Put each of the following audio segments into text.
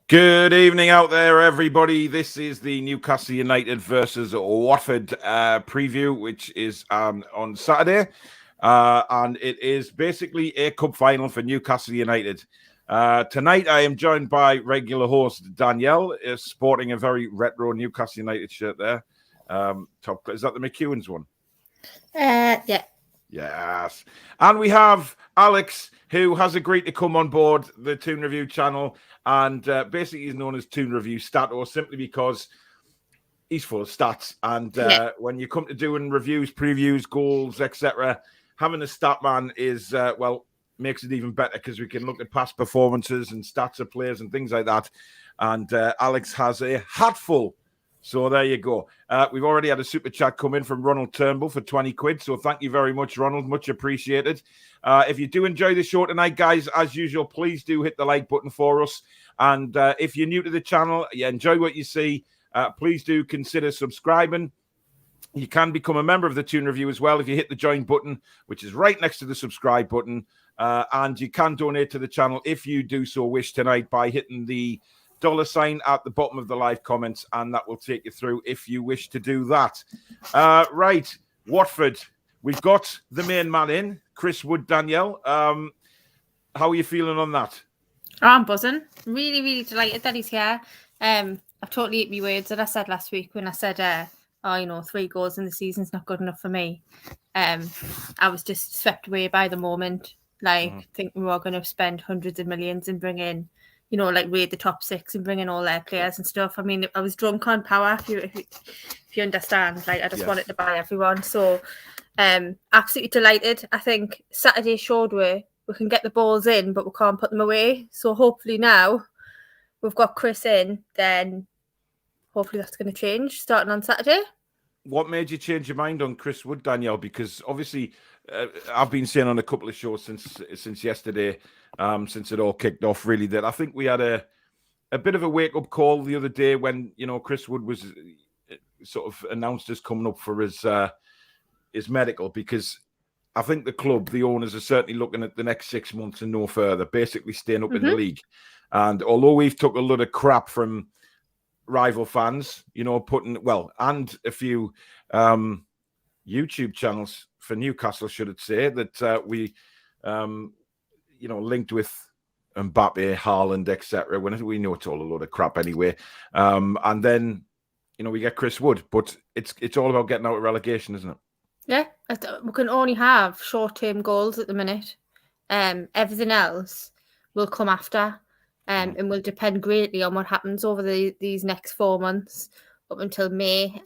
Good evening out there, everybody. This is the Newcastle United versus Watford preview, which is on Saturday. And it is basically a cup final for Newcastle United. Tonight, I am joined by regular host Danielle, sporting a very retro Newcastle United shirt there. Is that the McEwen's one? Yeah. Yes. And we have Alex, who has agreed to come on board the Toon Review channel. And basically, he's known as Toon Review Stato simply because he's full of stats. And when you come to doing reviews, previews, goals, etc., having a stat man is, makes it even better because we can look at past performances and stats of players and things like that. And Alex has a hatful. So there you go. We've already had a super chat come in from Ronald Turnbull for 20 quid. So thank you very much, Ronald. Much appreciated. If you do enjoy the show tonight, guys, as usual, please do hit the like button for us. And if you're new to the channel, you enjoy what you see, please do consider subscribing. You can become a member of the Toon Review as well if you hit the join button, which is right next to the subscribe button. And you can donate to the channel if you do so wish tonight by hitting the $sign at the bottom of the live comments, and that will take you through if you wish to do that. Right, Watford. We've got the main man in, Chris Wood, Danielle. How are you feeling on that? I'm buzzing. Really, really delighted that he's here. I've totally ate my words that I said last week when I said, 3 goals in the season's not good enough for me. I was just swept away by the moment. Thinking we were going to spend hundreds of millions and bring in, raid the top 6 and bring in all their players and stuff. I mean, I was drunk on power, if you understand. I just wanted to buy everyone. So, absolutely delighted. I think Saturday showed we can get the balls in, but we can't put them away. So hopefully now we've got Chris in, then hopefully that's going to change starting on Saturday. What made you change your mind on Chris Wood, Danielle? Because obviously I've been saying on a couple of shows since yesterday, since it all kicked off, really, that I think we had a bit of a wake-up call the other day when, Chris Wood was sort of announced as coming up for his medical, because I think the club, the owners, are certainly looking at the next 6 months and no further, basically staying up in the league. And although we've took a lot of crap from rival fans, and a few YouTube channels for Newcastle, should it say, that we, linked with Mbappe, Haaland, etc. When we know it's all a load of crap anyway. And then, we get Chris Wood, but it's all about getting out of relegation, isn't it? Yeah, we can only have short-term goals at the minute. Everything else will come after. And will depend greatly on what happens over these next 4 months up until May.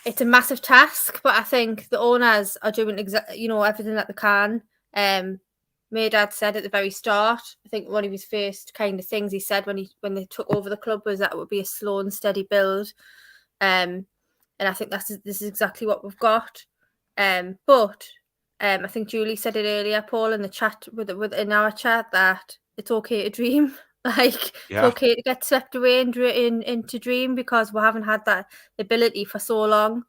It's a massive task, but I think the owners are doing everything that they can. Maydad said at the very start, I think one of his first kind of things he said when they took over the club was that it would be a slow and steady build. And I think this is exactly what we've got. But I think Julie said it earlier, Paul, in the chat in our chat, that it's okay to dream. Like, it's okay to get swept away into dream, because we haven't had that ability for so long.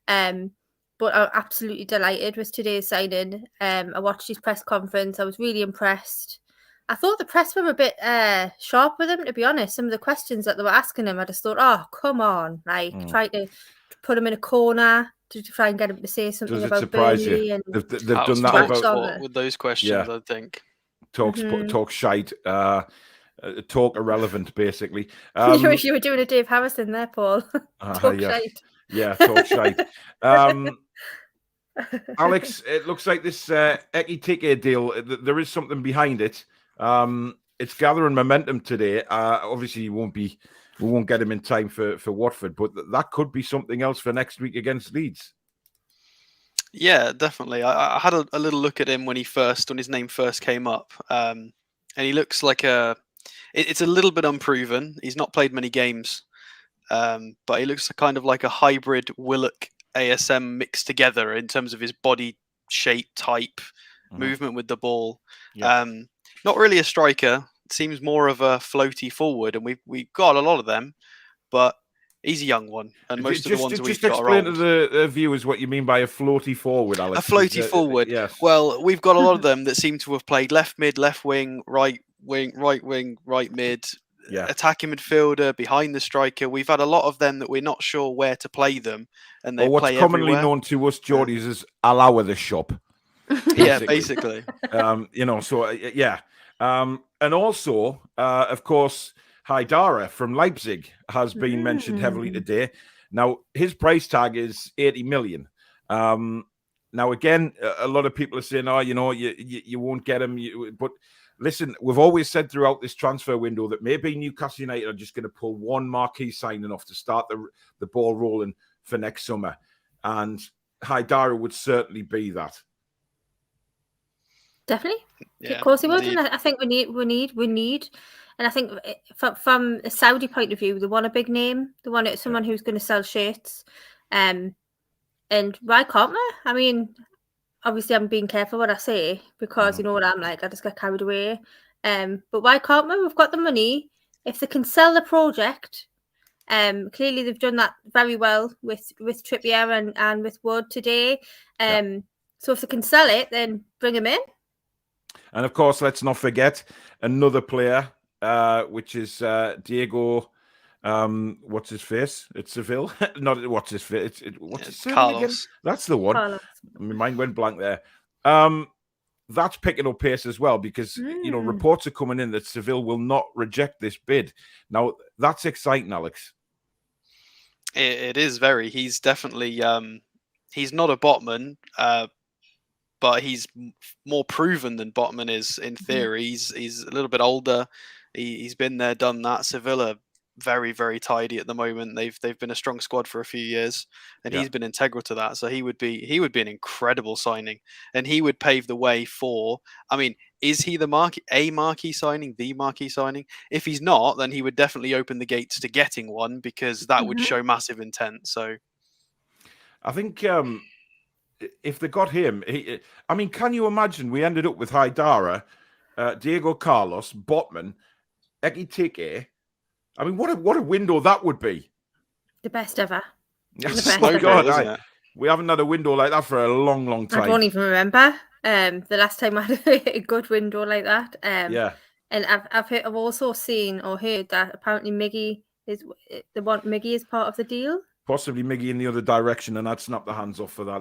But I'm absolutely delighted with today's signing. I watched his press conference. I was really impressed. I thought the press were a bit sharp with him, to be honest. Some of the questions that they were asking him, I just thought, oh, come on. Like, try to put him in a corner to try and get him to say something about Burnley. And they've done that about with those questions, I think. Talk shite, talk irrelevant, basically. You wish you were doing a Dave Harrison there, Paul. Talk shite. Yeah, talk shite. Alex, it looks like this Ekitike deal, there is something behind it. It's gathering momentum today. Obviously, we won't get him in time for Watford, but that could be something else for next week against Leeds. Yeah, definitely. I had a little look at him when his name first came up, and he looks like it's a little bit unproven. He's not played many games, but he looks kind of like a hybrid Willock ASM mixed together in terms of his body shape, type, movement with the ball. Yeah. Not really a striker. It seems more of a floaty forward, and we've got a lot of them, but he's a young one, and most of the ones we've got are old. Just explain to the viewers what you mean by a floaty forward, Alex. A floaty forward. Yes. Well, we've got a lot of them that seem to have played left mid, left wing, right wing, right mid, attacking midfielder, behind the striker. We've had a lot of them that we're not sure where to play them, and they play what's commonly everywhere. known to us Geordies as allow the shop. Yeah, basically. And also, of course, Haidara from Leipzig has been mentioned heavily today. Now, his price tag is 80 million. Now, again, a lot of people are saying, oh, you won't get him. But listen, we've always said throughout this transfer window that maybe Newcastle United are just going to pull one marquee signing off to start the ball rolling for next summer. And Haidara would certainly be that. Definitely. Yeah, of course he would. And I think we need. And I think from a Saudi point of view, they want a big name. They want someone who's going to sell shirts. And why can't we? I mean, obviously I'm being careful what I say, because you know what I'm like. I just get carried away. But why can't we? We've got the money. If they can sell the project, clearly they've done that very well with Trippier and with Wood today. So if they can sell it, then bring him in. And of course, let's not forget another player, which is Diego. What's his face? It's Seville. Not what's his face. What's his name again? That's the one. Carlos. My mind went blank there. That's picking up pace as well, because reports are coming in that Seville will not reject this bid. Now that's exciting, Alex. It is very. He's definitely. He's not a Botman. But he's more proven than Botman is in theory. He's a little bit older. He's been there, done that. Sevilla very, very tidy at the moment. They've been a strong squad for a few years, and he's been integral to that. So he would be an incredible signing, and he would pave the way for. I mean, is he the marquee signing? If he's not, then he would definitely open the gates to getting one, because that would show massive intent. So, I think. If they got him, can you imagine? We ended up with Haidara, Diego Carlos, Botman, Ekitike. I mean, what a window that would be. The best ever. We haven't had a window like that for a long, long time. I don't even remember the last time I had a good window like that. And I've also seen or heard that apparently Miggy is part of the deal. Possibly Miggy in the other direction, and I'd snap the hands off for that.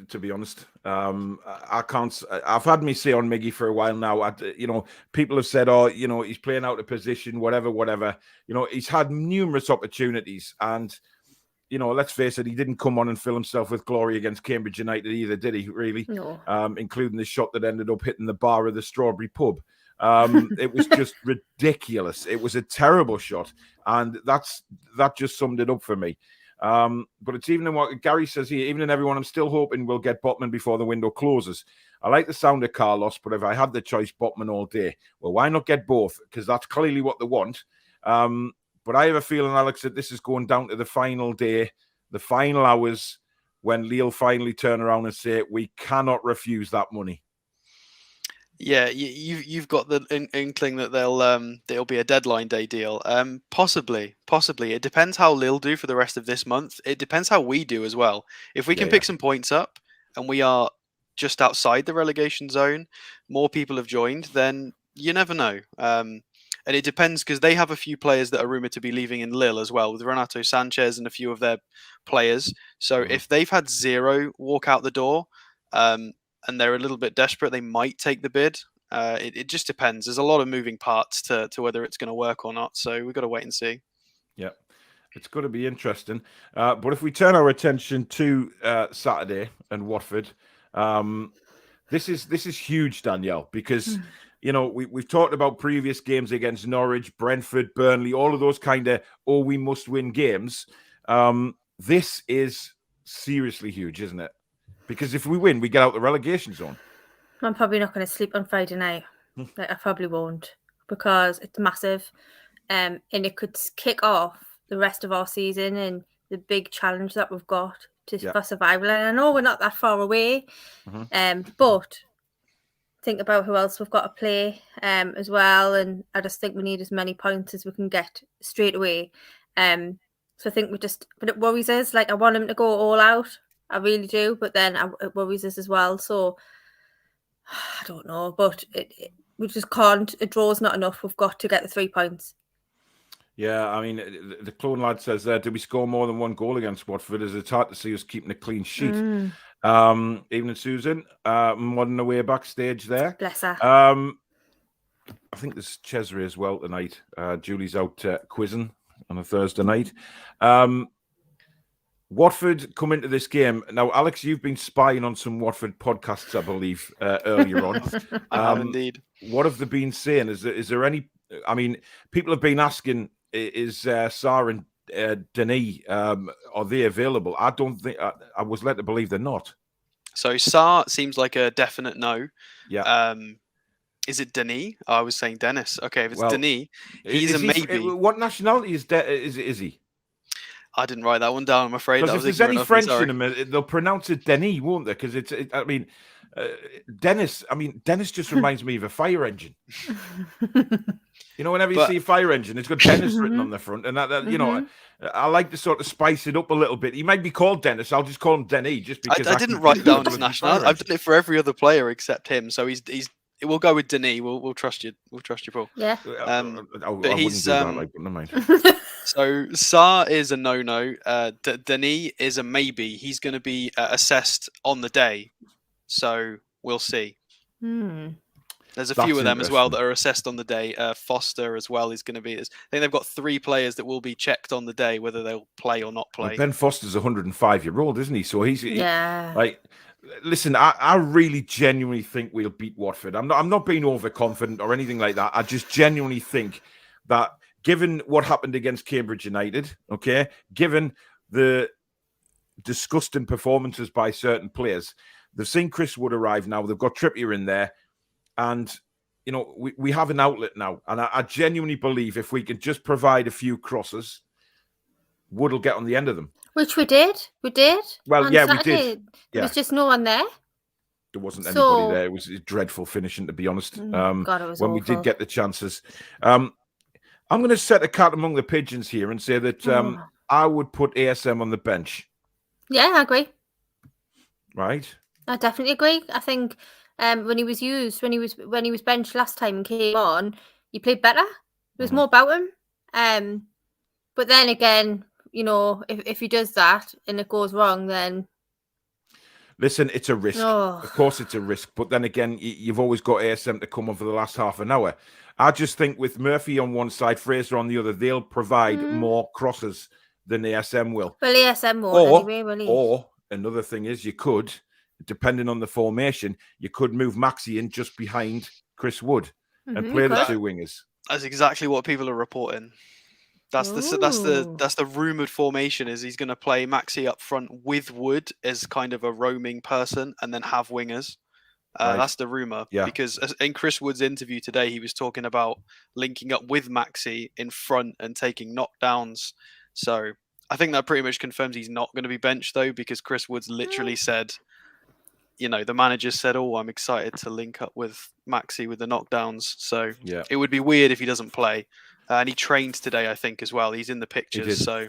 To be honest, I can't. I've had me say on Miggy for a while now. People have said, "Oh, he's playing out of position, whatever." He's had numerous opportunities, and let's face it, he didn't come on and fill himself with glory against Cambridge United either, did he? Really? No. Including the shot that ended up hitting the bar of the Strawberry Pub. It was just ridiculous. It was a terrible shot, and that just summed it up for me. But it's even in what Gary says here, even in everyone, I'm still hoping we'll get Botman before the window closes. I like the sound of Carlos, but if I had the choice, Botman all day. Well, why not get both? Because that's clearly what they want. But I have a feeling, Alex, that this is going down to the final day, the final hours, when Lille finally turn around and say, we cannot refuse that money? Yeah, you've got the inkling that there'll be a deadline day deal. Possibly. It depends how Lille do for the rest of this month. It depends how we do as well. If we can pick some points up and we are just outside the relegation zone, more people have joined, then you never know. And it depends because they have a few players that are rumored to be leaving in Lille as well, with Renato Sanchez and a few of their players. So if they've had 0 walk out the door, and they're a little bit desperate, they might take the bid. It just depends. There's a lot of moving parts to whether it's going to work or not. So we've got to wait and see. Yeah, it's going to be interesting. But if we turn our attention to Saturday and Watford, this is huge, Danielle, because we've talked about previous games against Norwich, Brentford, Burnley, all of those kind of we must win games. This is seriously huge, isn't it? Because if we win, we get out the relegation zone. I'm probably not going to sleep on Friday night. I probably won't, because it's massive, and it could kick off the rest of our season and the big challenge that we've got for survival. And I know we're not that far away, but think about who else we've got to play as well. And I just think we need as many points as we can get straight away. So I think but it worries us. Like, I want him to go all out. I really do. But then it worries us as well. So I don't know. But we just can't. A draw's not enough. We've got to get the 3 points. Yeah, I mean, the clone lad says there, did we score more than 1 goal against Watford? It's hard to see us keeping a clean sheet. Evening, Susan. Modern away backstage there. Bless her. I think there's Cesare as well tonight. Julie's out quizzing on a Thursday night. Watford come into this game. Now, Alex, you've been spying on some Watford podcasts, I believe, earlier on. I have indeed. What have they been saying? Is there any... I mean, people have been asking, is Sarr and Denis, are they available? I don't think... I was led to believe they're not. So Sarr seems like a definite no. Yeah. Is it Denis? Oh, I was saying Dennis. Okay, if it's Denis, he's a maybe. What nationality is he? I didn't write that one down, I'm afraid. Because if there's any French in him, they'll pronounce it Denis, won't they? Because Dennis. I mean, Dennis just reminds me of a fire engine. Whenever you see a fire engine, it's got Dennis written on the front, and that I like to sort of spice it up a little bit. He might be called Dennis. I'll just call him Denis, just because I didn't write down his nationality. I've done it for every other player except him, so we'll go with Denis. We'll trust you. We'll trust you, Paul. Yeah. But he's never mind. So Sarr is a no-no. Denis is a maybe. He's going to be assessed on the day, so we'll see. There's a few of them as well that are assessed on the day. Foster as well is going to be. I think they've got 3 players that will be checked on the day whether they'll play or not play. Well, Ben Foster's 105-year-old, isn't he? So he's listen, I really genuinely think we'll beat Watford. I'm not being overconfident or anything like that. I just genuinely think that, given what happened against Cambridge United, okay, given the disgusting performances by certain players, they've seen Chris Wood arrive now. They've got Trippier in there, and we have an outlet now. And I genuinely believe if we can just provide a few crosses, Wood will get on the end of them. Which we did. Well, on yeah, Saturday. we did. Yeah. There was just no one there. There wasn't anybody there. It was a dreadful finishing, to be honest. God, it was when awful. we did get the chances. I'm going to set a cat among the pigeons here and say that I would put ASM on the bench. Yeah, I agree. Right. I definitely agree. I think when he was benched last time and came on, he played better. There was more about him. But then again, if he does that and it goes wrong, then... Listen, it's a risk. Of course it's a risk. But then again, you've always got ASM to come on for the last half an hour. I just think with Murphy on one side, Fraser on the other, they'll provide more crosses than ASM will. Well, ASM won't anyway, will he? Or another thing is you could, depending on the formation, you could move Maxi in just behind Chris Wood and play the 2 wingers. That's exactly what people are reporting. That's the rumored formation. Is he's going to play Maxi up front with Wood as kind of a roaming person, and then have wingers. Right. That's the rumor. Yeah. Because in Chris Wood's interview today, he was talking about linking up with Maxi in front and taking knockdowns. So I think that pretty much confirms he's not going to be benched though, because Chris Wood's literally said, the manager said, "Oh, I'm excited to link up with Maxi with the knockdowns." So it would be weird if he doesn't play. And he trained today, I think, as well. He's in the pictures. So,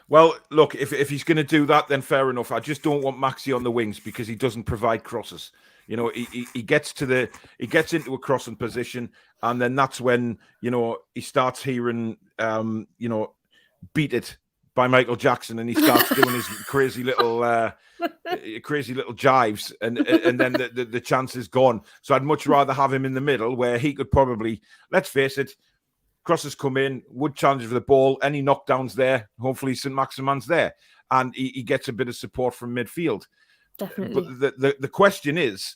well, look, if he's going to do that, then fair enough. I just don't want Maxi on the wings because he doesn't provide crosses. He gets into a crossing position, and then that's when he starts hearing "Beat It" by Michael Jackson, and he starts doing his crazy little jives, and then the chance is gone. So I'd much rather have him in the middle where he could probably, let's face it, crosses come in, Wood challenges for the ball, any knockdowns there, hopefully St. Maximan's there, and he gets a bit of support from midfield. Definitely. But the question is,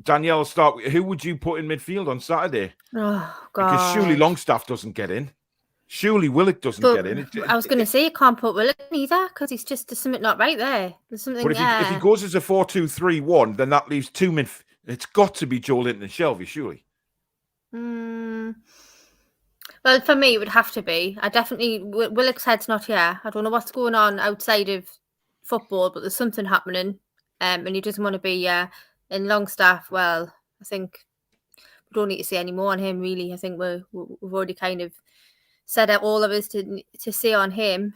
Danielle, start with, who would you put in midfield on Saturday? Oh, God. Because surely Longstaff doesn't get in. Surely Willock doesn't get in. I was going to say you can't put Willock in either because there's something not right there. There's something. But if he goes as a 4-2-3-1, then that leaves two mid. It's got to be Joe Linton and Shelvey, surely. Well, for me, it would have to be. I definitely Willock's head's not here. I don't know what's going on outside of football, but there's something happening, and he doesn't want to be in Longstaff. Well, I think we don't need to say any more on him. Really, I think we've already kind of said out all of us to say on him.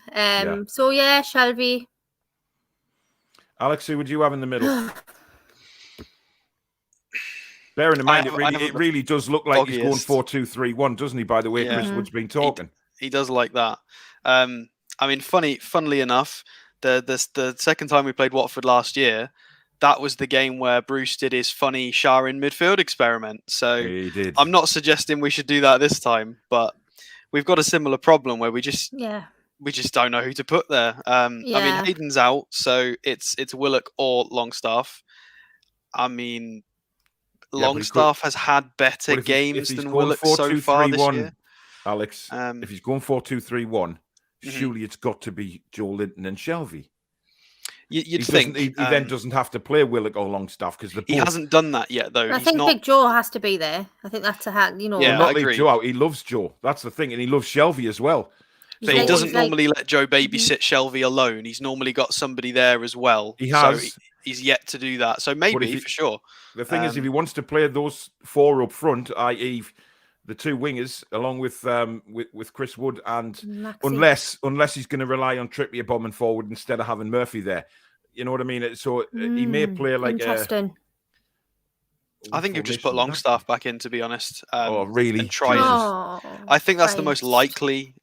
So yeah, Shelvey. Alex, who would you have in the middle? Bearing in mind, it really does look like he's going 4-2-3-1, doesn't he? By the way, Chris Wood's been talking. He does like that. I mean, funnily enough, the second time we played Watford last year, that was the game where Bruce did his funny Shah in midfield experiment. So he did. I'm not suggesting we should do that this time, but we've got a similar problem where we just don't know who to put there. I mean, Hayden's out, so it's Willock or Longstaff. I mean, Longstaff has had better games than Willock so far this year. Alex, if he's going 4-2-3-1, surely it's got to be Joe Linton and Shelvey. You'd think he then doesn't have to play Willock or Longstaff because he hasn't done that yet, though. I think Big Joe has to be there. I think that's Yeah, not leave Joe out. He loves Joe. That's the thing, and he loves Shelvey as well. But he doesn't normally let Joe babysit Shelvey alone. He's normally got somebody there as well. He has. So he's yet to do that. So maybe for sure. The thing is, if he wants to play those four up front, i.e., the two wingers, along with Chris Wood, and unless he's going to rely on Trippier bombing forward instead of having Murphy there, you know what I mean. So he may play like interesting. I think you've just put Longstaff back in, to be honest. Really? And try. I think that's the most likely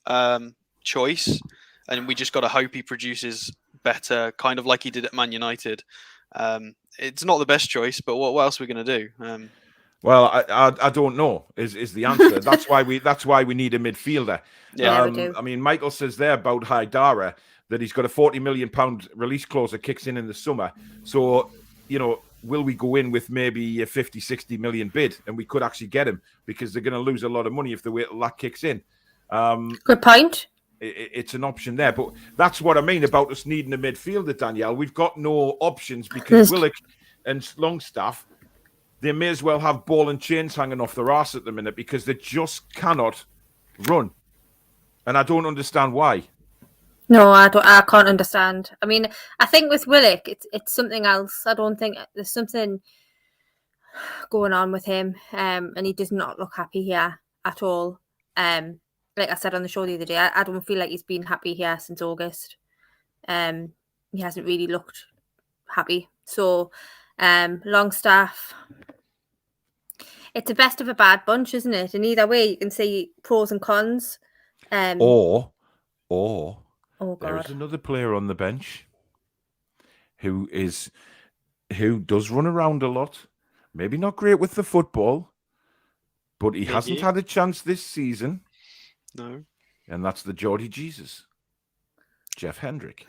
choice, and we just got to hope he produces better, kind of like he did at Man United. It's not the best choice, but what else are we going to do? Well, I don't know is the answer. That's why we need a midfielder. Yeah, we do. I mean, Michael says there about Haidara that he's got a £40 million release clause that kicks in the summer. So, will we go in with maybe a 50, 60 million bid, and we could actually get him because they're going to lose a lot of money if they wait till that kicks in. Good point. It's an option there, but that's what I mean about us needing a midfielder, Danielle. We've got no options because Willock and Longstaff, they may as well have ball and chains hanging off their arse at the minute because they just cannot run. And I don't understand why. No, I can't understand. I mean, I think with Willock, it's something else. I don't think there's something going on with him, and he does not look happy here at all. Like I said on the show the other day, I don't feel like he's been happy here since August. He hasn't really looked happy. So, Longstaff, it's the best of a bad bunch, isn't it? And either way, you can see pros and cons. Or oh God, there's another player on the bench who does run around a lot. Maybe not great with the football, but he hasn't had a chance this season. No. And that's the Geordie Jesus, Jeff Hendrick.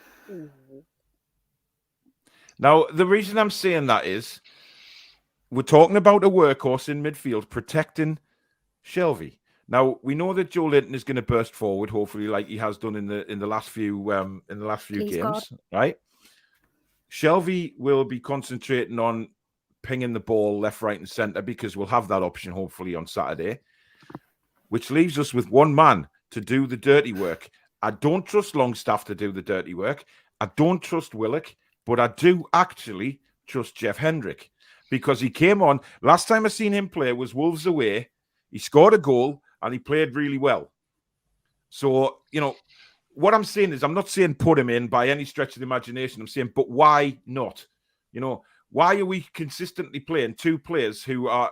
Now, the reason I'm saying that is we're talking about a workhorse in midfield protecting Shelvey. Now, we know that Joe Linton is going to burst forward, hopefully, like he has done in the last few games, God. right? Shelvey will be concentrating on pinging the ball left, right, and centre because we'll have that option hopefully on Saturday, which leaves us with one man to do the dirty work. I don't trust Longstaff to do the dirty work. I don't trust Willock, but I do actually trust Jeff Hendrick because he came on. Last time I seen him play was Wolves away. He scored a goal and he played really well. So, what I'm saying is I'm not saying put him in by any stretch of the imagination. I'm saying, but why not? Why are we consistently playing two players who are,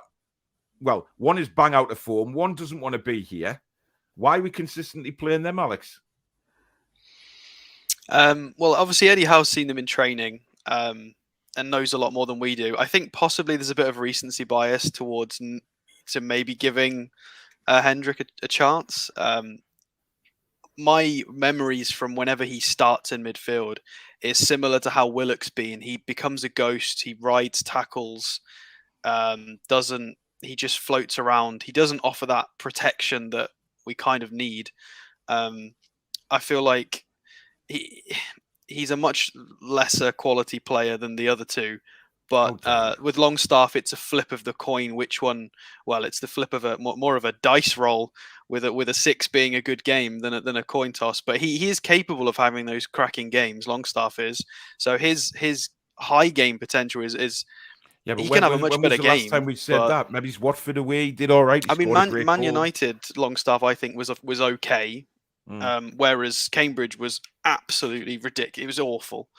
well, one is bang out of form, one doesn't want to be here. Why are we consistently playing them, Alex? Well, obviously Eddie Howe's seen them in training and knows a lot more than we do. I think possibly there's a bit of recency bias towards to maybe giving Hendrick a chance. My memories from whenever he starts in midfield is similar to how Willock's been. He becomes a ghost. He rides tackles. He just floats around. He doesn't offer that protection that we kind of need. I feel like he's a much lesser quality player than the other two. But with Longstaff, it's a flip of the coin. Which one? Well, it's the flip of more of a dice roll, with a 6 being a good game than a coin toss. But he is capable of having those cracking games. Longstaff is. So his high game potential is yeah. But he can have a much better game. Last time we said that, maybe he's Watford away. He did all right. I mean, Man United Longstaff I think was okay, whereas Cambridge was absolutely ridiculous. It was awful.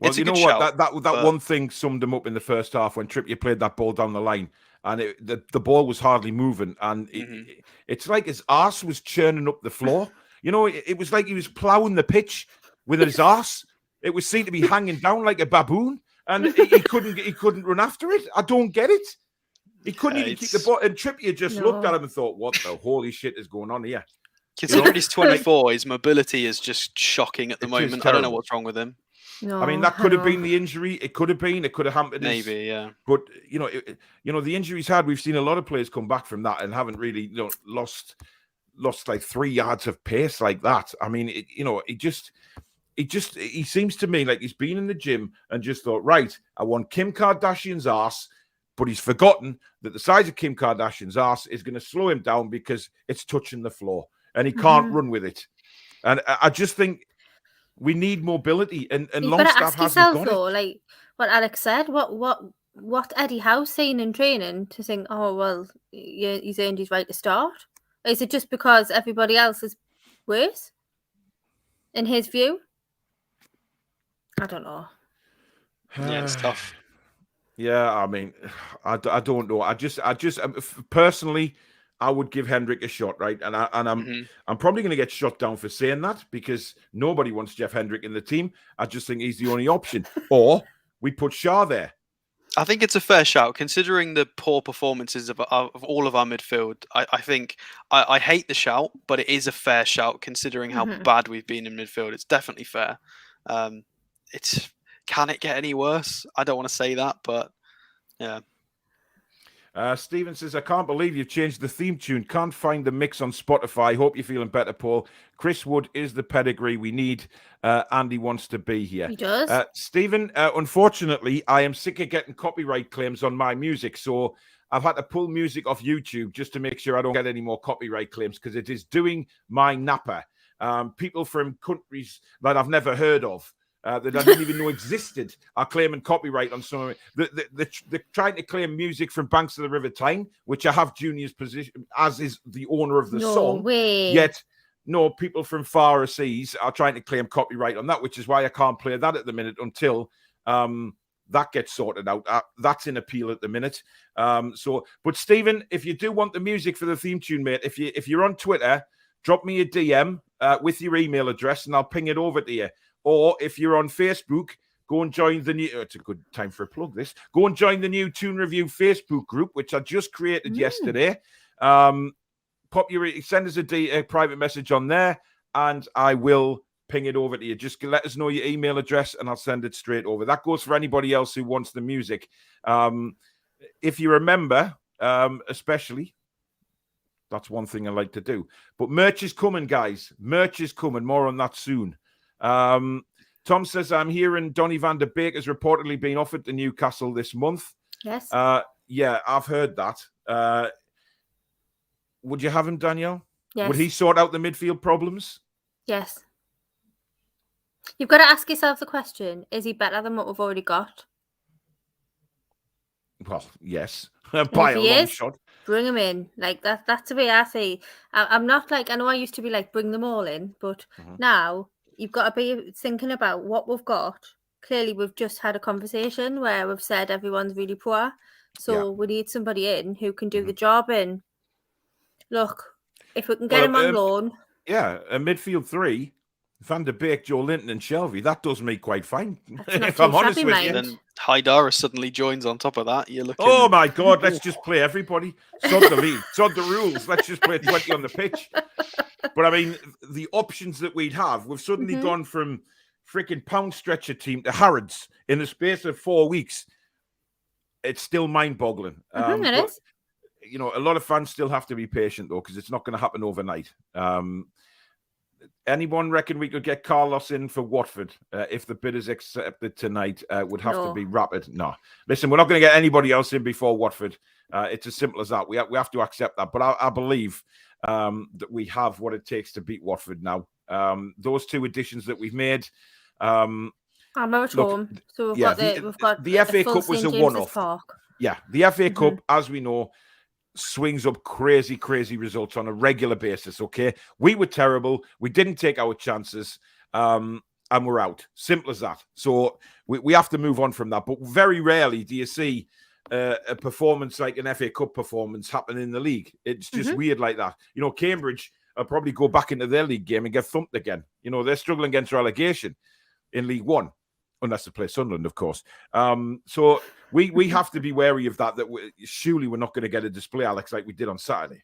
Well, you know what? That one thing summed him up in the first half when Trippier played that ball down the line, and the ball was hardly moving, and it's like his arse was churning up the floor. It was like he was ploughing the pitch with his arse. It was seen to be hanging down like a baboon, and he couldn't run after it. I don't get it. He couldn't even keep the ball, and Trippier just looked at him and thought, "What the holy shit is going on here?" Considering he's 24, his mobility is just shocking at the moment. I don't know what's wrong with him. No, I mean, that could have been the injury. It could have hampered his. Maybe, yeah. But the injury he's had. We've seen a lot of players come back from that and haven't really, lost like 3 yards of pace like that. I mean, he seems to me like he's been in the gym and just thought, right, I want Kim Kardashian's ass, but he's forgotten that the size of Kim Kardashian's ass is going to slow him down because it's touching the floor and he can't run with it. And I just think. We need mobility, and Longstaff hasn't got it. Though, like what Alex said, what Eddie Howe's saying in training to think, oh well, yeah, he's earned his right to start. Is it just because everybody else is worse, in his view? I don't know. Yeah, it's tough. Yeah, I mean, I don't know. I just personally. I would give Hendrick a shot, right? And I'm probably going to get shot down for saying that because nobody wants Jeff Hendrick in the team. I just think he's the only option. Or we put Shah there. I think it's a fair shout considering the poor performances of all of our midfield. I think I hate the shout, but it is a fair shout considering how bad we've been in midfield. It's definitely fair. Can it get any worse? I don't want to say that, but yeah. Stephen says, I can't believe you've changed the theme tune. Can't find the mix on Spotify. Hope you're feeling better, Paul. Chris Wood is the pedigree we need. Andy wants to be here. He does. Stephen, unfortunately, I am sick of getting copyright claims on my music. So I've had to pull music off YouTube just to make sure I don't get any more copyright claims because it is doing my napper. People from countries that I've never heard of. That I didn't even know existed are claiming copyright on some of it. They're trying to claim music from Banks of the River Tyne, which I have Junior's position as is the owner of the song. Way. Yet, no, people from far seas are trying to claim copyright on that, which is why I can't play that at the minute until that gets sorted out. That's in appeal at the minute. But Stephen, if you do want the music for the theme tune, mate, if you're on Twitter, drop me a DM with your email address and I'll ping it over to you. Or if you're on Facebook, go and join the new... It's a good time for a plug, this. Go and join the new Toon Review Facebook group, which I just created yesterday. Send us a private message on there, and I will ping it over to you. Just let us know your email address, and I'll send it straight over. That goes for anybody else who wants the music. If you remember, especially... That's one thing I like to do. But merch is coming, guys. Merch is coming. More on that soon. Tom says, I'm hearing Donny van der Beek has reportedly been offered to Newcastle this month. Yes. Yeah, I've heard that. Would you have him, Danielle? Yes. Would he sort out the midfield problems? Yes. You've got to ask yourself the question, is he better than what we've already got? Well, yes. And By if a he long is, shot. bring him in. Like that's the way I see. I'm not like, I know I used to be like, bring them all in, but now you've got to be thinking about what we've got. Clearly, we've just had a conversation where we've said everyone's really poor. So we need somebody in who can do the job. And look, if we can get him on loan. Yeah, a midfield three, Van der Beek, Joe Linton and Shelby, that does me quite fine. If I'm honest with you. Then Haidara suddenly joins on top of that. You're looking... Oh my God, let's just play everybody. Sod the league, sod the rules. Let's just play 20 on the pitch. But I mean, the options that we'd have, we've suddenly gone from freaking pound stretcher team to Harrods in the space of 4 weeks. It's still mind-boggling. It is. You know, a lot of fans still have to be patient, though, because it's not going to happen overnight. Anyone reckon we could get Carlos in for Watford if the bid is accepted tonight? Would have to be rapid. No. Listen, we're not going to get anybody else in before Watford. It's as simple as that. We have to accept that. But I believe that we have what it takes to beat Watford now. Those two additions that we've made. I'm at home. So we've got the FA Cup was a one-off. Yeah, the FA Cup, as we know, swings up crazy results on a regular basis. Okay, we were terrible. We didn't take our chances, and we're out. Simple as that. So we have to move on from that. But very rarely do you see a performance like an FA Cup performance happen in the league. It's just weird like that. You know, Cambridge will probably go back into their league game and get thumped again. You know, they're struggling against relegation in League One, unless they play Sunderland, of course. So we have to be wary of that. Surely we're not going to get a display, Alex, like we did on Saturday.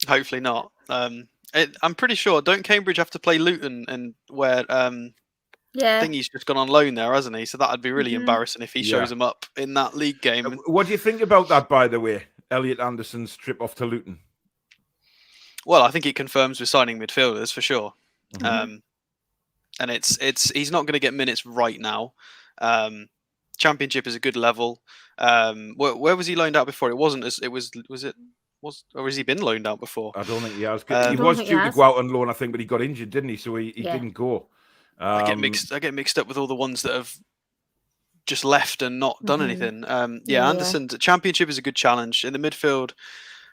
Hopefully not. I'm pretty sure. Don't Cambridge have to play Luton, and where I think he's just gone on loan there, hasn't he? So that'd be really embarrassing if he shows him up in that league game. What do you think about that, by the way? Elliot Anderson's trip off to Luton. Well, I think it confirms we're signing midfielders for sure. And he's not going to get minutes right now. Championship is a good level. Where was he loaned out before? It wasn't as it was. Or has he been loaned out before? I don't think he has. He was due to go out on loan, I think, but he got injured, didn't he? So he didn't go. I get mixed up with all the ones that have just left and not done anything. Anderson. The Championship is a good challenge in the midfield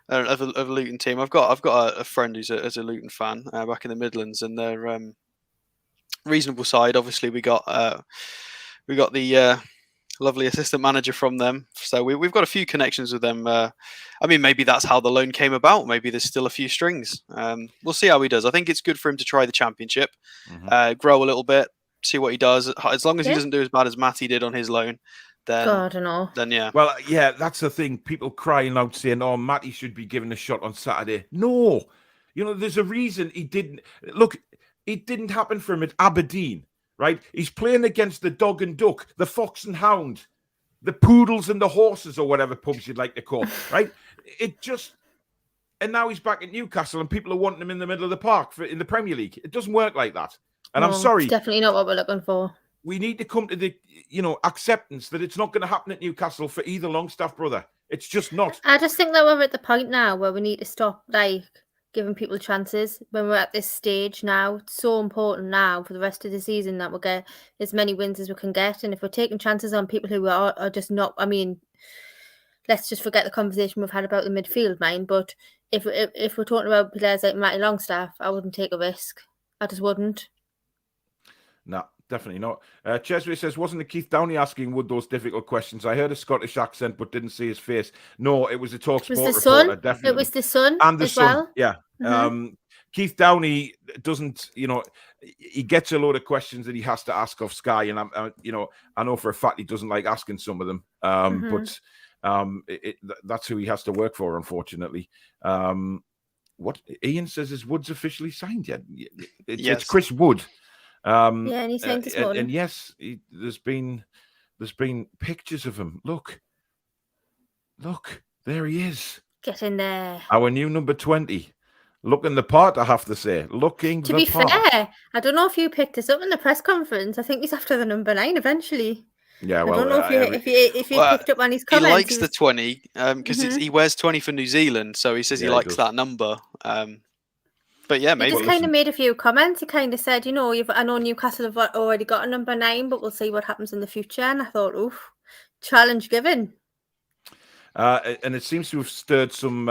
of a Luton team. I've got a friend who's a Luton fan back in the Midlands, and they're reasonable side. Obviously, we got the lovely assistant manager from them, so we've got a few connections with them. I mean, maybe that's how the loan came about. Maybe there's still a few strings. We'll see how he does. I think it's good for him to try the Championship, grow a little bit, see what he does. As long as he doesn't do as bad as Matty did on his loan, then yeah. Well, yeah, that's the thing. People crying out saying, "Oh, Matty should be given a shot on Saturday." No, you know, there's a reason he didn't. Look, it didn't happen for him at Aberdeen. Right, he's playing against the Dog and Duck, the Fox and Hound, the Poodles and the Horses, or whatever pubs you'd like to call. Right, and now he's back at Newcastle, and people are wanting him in the middle of the park in the Premier League. It doesn't work like that. And I'm sorry, it's definitely not what we're looking for. We need to come to the acceptance that it's not going to happen at Newcastle for either Longstaff brother. It's just not. I just think that we're at the point now where we need to stop giving people chances when we're at this stage now. It's so important now for the rest of the season that we'll get as many wins as we can get. And if we're taking chances on people who are just not, I mean, let's just forget the conversation we've had about the midfield, mind. But if we're talking about players like Matty Longstaff, I wouldn't take a risk. I just wouldn't. No, definitely not. Cheswick says, wasn't it Keith Downey asking Wood those difficult questions? I heard a Scottish accent but didn't see his face. No, it was a TalkSport reporter, definitely. It was the Sun and the as Sun. well. Yeah. Keith Downey doesn't, he gets a load of questions that he has to ask of Sky, and I know for a fact he doesn't like asking some of them. But that's who he has to work for, unfortunately. What Ian says is Wood's officially signed yet? It's Chris Wood. And he signed this morning. And yes, there's been pictures of him. Look, there he is. Get in there. Our new number 20. Looking the part, I have to say. To be fair, I don't know if you picked this up in the press conference. I think he's after the number 9 eventually. Yeah, I well, don't know if you picked up on his comments. He likes the 20 because he wears 20 for New Zealand, so he says he likes that number. But yeah, maybe. He just kind of made a few comments. He kind of said, I know Newcastle have already got a number 9, but we'll see what happens in the future. And I thought, oof, challenge given. And it seems to have stirred some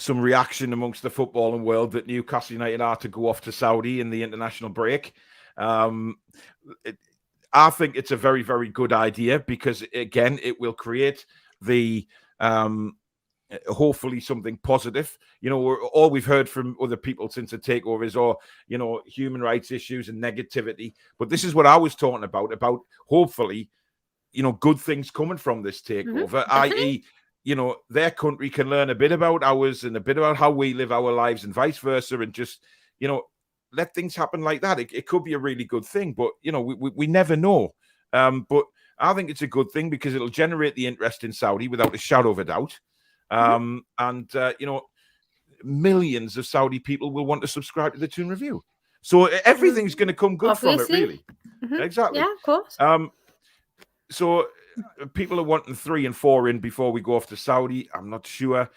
reaction amongst the footballing world that Newcastle United are to go off to Saudi in the international break. I think it's a very, very good idea because, again, it will create the hopefully something positive. All we've heard from other people since the takeover is, human rights issues and negativity. But this is what I was talking about hopefully, good things coming from this takeover, i.e., their country can learn a bit about ours and a bit about how we live our lives and vice versa, and just, let things happen like that. It could be a really good thing, but, we never know. But I think it's a good thing because it'll generate the interest in Saudi without a shadow of a doubt. And, millions of Saudi people will want to subscribe to the Toon Review. So everything's going to come good from it, really. Exactly. Yeah, of course. So people are wanting 3 and 4 in before we go off to Saudi. I'm not sure.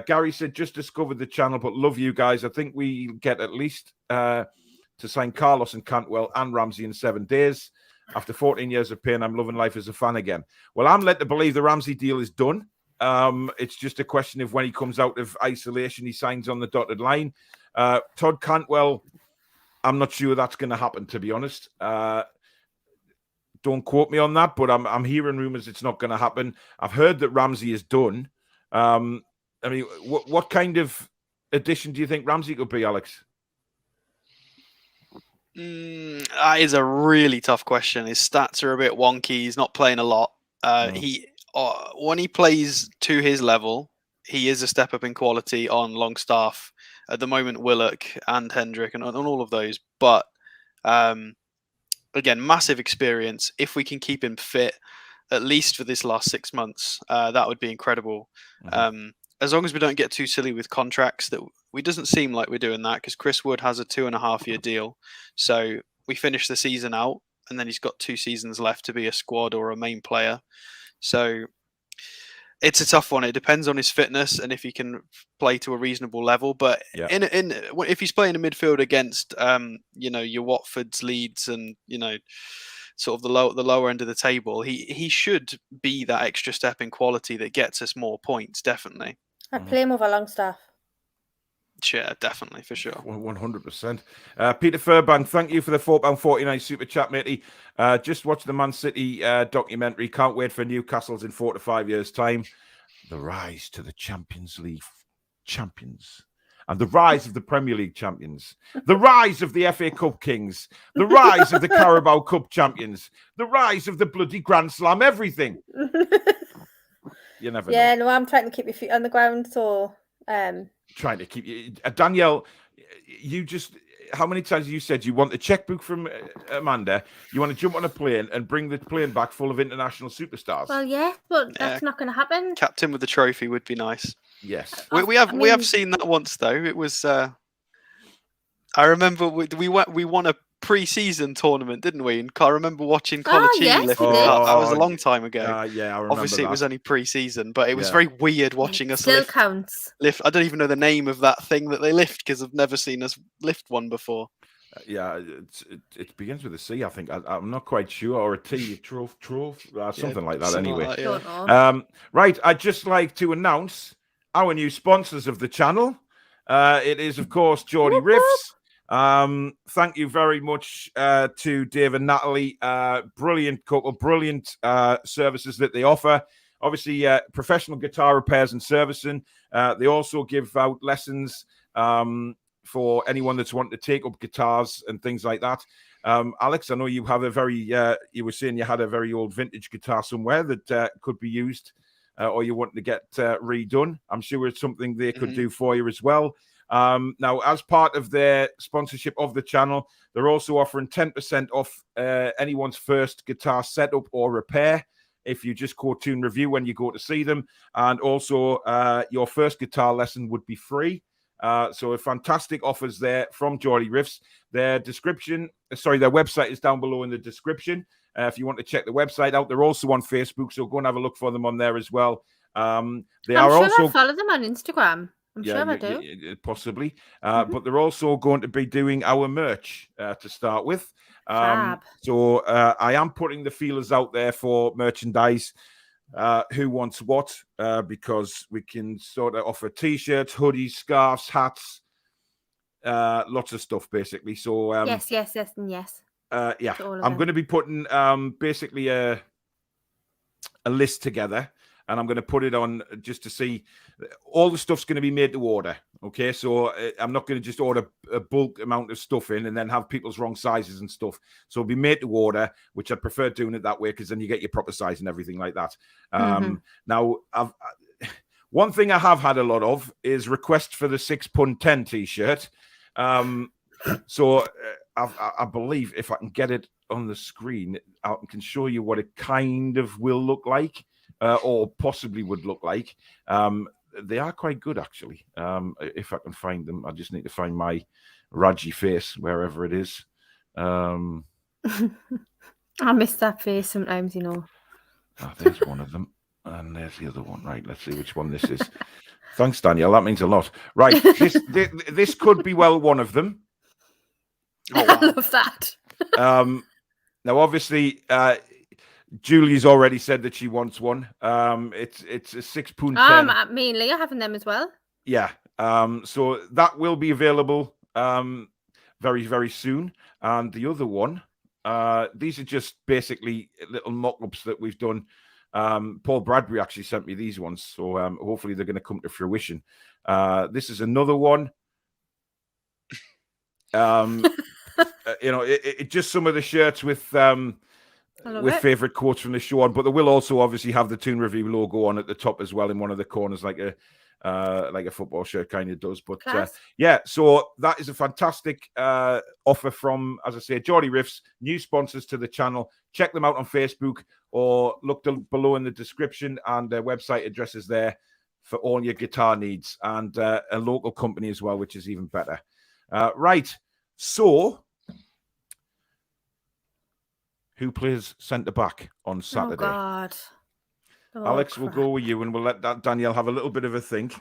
Gary said, just discovered the channel, but love you guys. I think we get at least to sign Carlos and Cantwell and Ramsey in 7 days. After 14 years of pain, I'm loving life as a fan again. Well, I'm led to believe the Ramsey deal is done. It's just a question of when he comes out of isolation, he signs on the dotted line. Todd Cantwell, I'm not sure that's going to happen, to be honest. Don't quote me on that, but I'm hearing rumours it's not going to happen. I've heard that Ramsey is done. What kind of addition do you think Ramsey could be, Alex? That is a really tough question. His stats are a bit wonky. He's not playing a lot. When he plays to his level, he is a step up in quality on Longstaff. At the moment, Willock and Hendrick and all of those. But again, massive experience. If we can keep him fit, at least for this last 6 months, that would be incredible. As long as we don't get too silly with contracts, it doesn't seem like we're doing that because Chris Wood has a 2.5-year deal. So we finish the season out and then he's got 2 seasons left to be a squad or a main player. So it's a tough one. It depends on his fitness and if he can play to a reasonable level. But if he's playing in midfield against, your Watfords, Leeds, and sort of the lower end of the table, he should be that extra step in quality that gets us more points. Definitely. I'd play him over Longstaff. Yeah, definitely, for sure. 100%. Peter Furbank, thank you for the £4.49 super chat, matey. Just watch the Man City documentary. Can't wait for Newcastle's in 4 to 5 years' time. The rise to the Champions League champions. And the rise of the Premier League champions. The rise of the FA Cup kings. The rise of the Carabao Cup champions. The rise of the bloody Grand Slam, everything. You never know. Yeah, no, I'm trying to keep your feet on the ground, so... Trying to keep you, Danielle. How many times have you said you want the checkbook from Amanda? You want to jump on a plane and bring the plane back full of international superstars? Well, yeah, but that's not going to happen. Captain with the trophy would be nice. Yes, we have seen that once though. It was. I remember we won a pre-season tournament, didn't we? And I remember watching Colaccini lift the cup. That was a long time ago. I remember. Obviously, it was only pre-season, but it was very weird watching us still counts. lift. I don't even know the name of that thing that they lift because I've never seen us lift one before. It begins with a C, I think. I'm not quite sure, or a T, trove, something like that. Anyway, like that, right. I'd just like to announce our new sponsors of the channel. It is, of course, Geordie Riffs. Thank you very much to Dave and Natalie. Brilliant couple, brilliant services that they offer. Obviously, professional guitar repairs and servicing. They also give out lessons for anyone that's wanting to take up guitars and things like that. Alex, I know you have you were saying you had a very old vintage guitar somewhere that could be used or you want to get redone. I'm sure it's something they could do for you as well. Now, as part of their sponsorship of the channel, they're also offering 10% off anyone's first guitar setup or repair if you just quote Toon Review when you go to see them. And also, your first guitar lesson would be free. So fantastic offers there from Geordie Riffs. Their website is down below in the description. If you want to check the website out, they're also on Facebook, so go and have a look for them on there as well. They I'm are sure also I follow them on Instagram. I'm sure I do. Possibly. But they're also going to be doing our merch to start with. Fab. So I am putting the feelers out there for merchandise. Who wants what? Because we can sort of offer t-shirts, hoodies, scarves, hats, lots of stuff basically. So yes, and yes. Yeah, I'm going to be putting basically a list together, and I'm going to put it on just to see. All the stuff's going to be made to order. Okay, so I'm not going to just order a bulk amount of stuff in and then have people's wrong sizes and stuff. So it'll be made to order, which I prefer doing it that way because then you get your proper size and everything like that. Now, one thing I have had a lot of is requests for the £6.10 t-shirt. So I believe if I can get it on the screen, I can show you what it kind of will look like, or possibly would look like. They are quite good, actually. If I can find them, I just need to find my Raji face wherever it is. I miss that face sometimes, you know. Oh, there's one of them, and there's the other one. Right, let's see which one this is. Thanks, Danielle. That means a lot. Right, this could be one of them. Oh, wow. I love that. Now, obviously, Julie's already said that she wants one. It's a £6.10. Me and Leah having them as well. Yeah. So that will be available very, very soon. And the other one, these are just basically little mock-ups that we've done. Paul Bradbury actually sent me these ones, so hopefully they're going to come to fruition. This is another one. It just some of the shirts with favorite quotes from the show on, but they will also obviously have the Toon Review logo on at the top as well in one of the corners, like a football shirt kind of does. But yeah, so that is a fantastic offer from, as I say, Geordie Riffs, new sponsors to the channel. Check them out on Facebook or look below in the description, and their website address is there for all your guitar needs, and a local company as well, which is even better. Right, so who plays centre-back on Saturday? Oh, God. Alex, we'll go with you, and we'll let Danielle have a little bit of a think.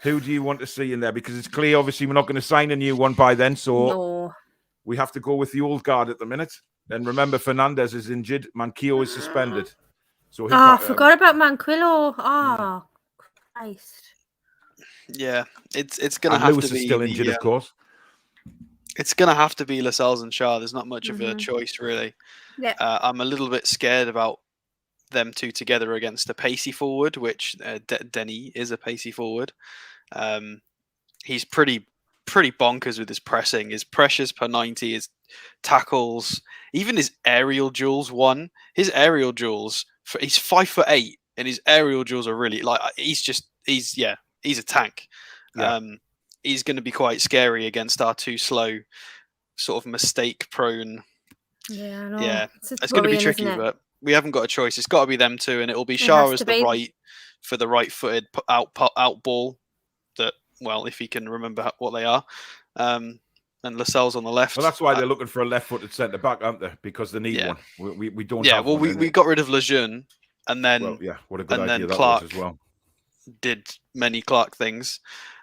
Who do you want to see in there? Because it's clear, obviously, we're not going to sign a new one by then, so we have to go with the old guard at the minute. And remember, Fernandez is injured. Manquillo is suspended. So I forgot about Manquillo. Oh, Christ. Yeah, it's going to have Lewis to be... is still injured, of course. It's going to have to be Lascelles and Shah. There's not much of a choice, really. Yeah. I'm a little bit scared about them two together against a pacey forward, which Denny is a pacey forward. He's pretty bonkers with his pressing. His pressures per 90, his tackles, even his aerial duels won. His aerial duels, he's 5'8", and his aerial duels are really he's a tank. Yeah. He's going to be quite scary against our too slow, sort of mistake-prone. Yeah, I know. Yeah, it's going to be tricky, but we haven't got a choice. It's got to be them two, and it'll be Shah as the right for the right-footed out ball. That, well, if he can remember what they are, and Lascelles on the left. Well, that's why they're looking for a left-footed centre back, aren't they? Because they need one. We don't. Yeah, have well, one, we got rid of Lejeune, and then what a good idea that Clark was as well. Did many Clark things.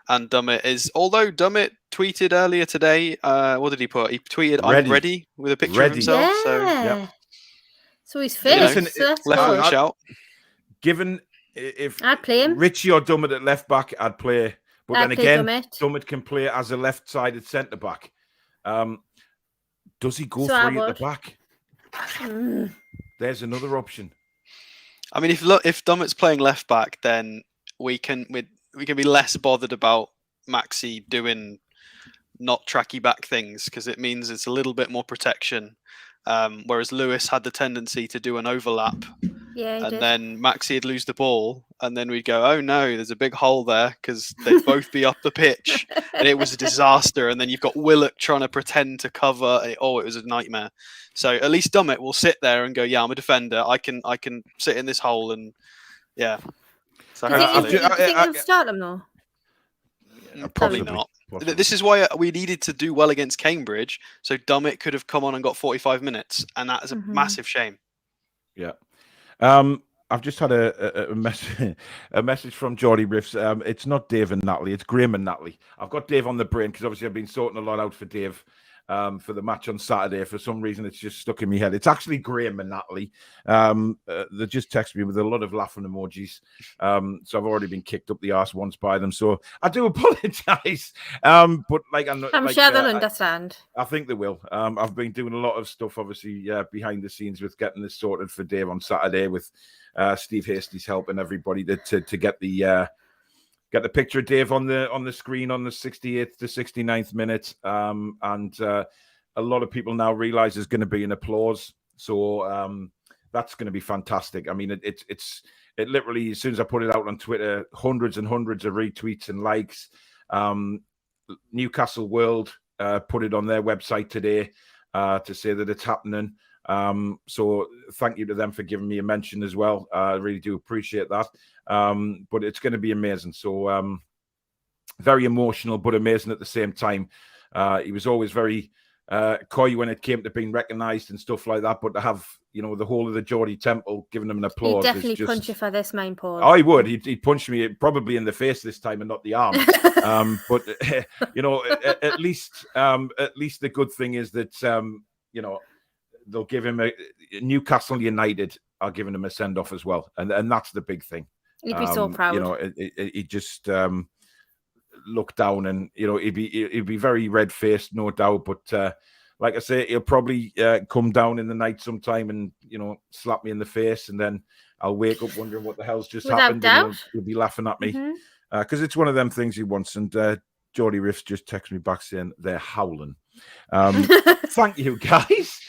And Dummett is, although Dummett tweeted earlier today, what did he put? He tweeted, "I'm ready" with a picture of himself. Yeah. So he's fit. So that's left foot shout. Given if I'd play him. Richie or Dummett at left back, I'd play. But then again, Dummett can play as a left-sided centre back. Does he go free at the back? There's another option. I mean, if Dummett's playing left back, then we can be less bothered about Maxi doing not tracky back things, because it means it's a little bit more protection. Whereas Lewis had the tendency to do an overlap, and then Maxi would lose the ball, and then we'd go, "Oh no, there's a big hole there," because they'd both be up the pitch, and it was a disaster. And then you've got Willock trying to pretend to cover. It was a nightmare. So at least Dummett will sit there and go, "Yeah, I'm a defender. I can sit in this hole," and yeah. So do you think he'll start them though? Probably not. This is why we needed to do well against Cambridge, so Dummett could have come on and got 45 minutes, and that is a massive shame. Yeah. I've just had a message from Geordie Riffs. It's not Dave and Natalie, it's Graham and Natalie. I've got Dave on the brain because obviously I've been sorting a lot out for Dave for the match on Saturday. For some reason, it's just stuck in my head. It's actually Graham and Natalie. They just texted me with a lot of laughing emojis. So I've already been kicked up the arse once by them. So I do apologise. But I'm sure they'll understand. I think they will. I've been doing a lot of stuff, obviously, behind the scenes with getting this sorted for Dave on Saturday with Steve Hastie's helping everybody to get the picture of Dave on the screen on the 68th to 69th minute. And a lot of people now realise there's going to be an applause. So that's going to be fantastic. I mean, it literally, as soon as I put it out on Twitter, hundreds and hundreds of retweets and likes. Newcastle World put it on their website today to say that it's happening. So thank you to them for giving me a mention as well. I really do appreciate that. But it's going to be amazing. So very emotional, but amazing at the same time. He was always very coy when it came to being recognised and stuff like that. But to have, the whole of the Geordie Temple giving him an applause. He'd definitely punch you for this, main Paul. Oh, he would. He'd punch me probably in the face this time and not the arm. But at least the good thing is that they'll give him Newcastle United are giving him a send off as well, and that's the big thing. He'd be so proud. He just look down, and he'd be very red faced, no doubt. But like I say, he'll probably come down in the night sometime and slap me in the face, and then I'll wake up wondering what the hell's just happened. And he'll be laughing at me because it's one of them things he wants. And Geordie Riffs just texted me back saying they're howling. Thank you, guys.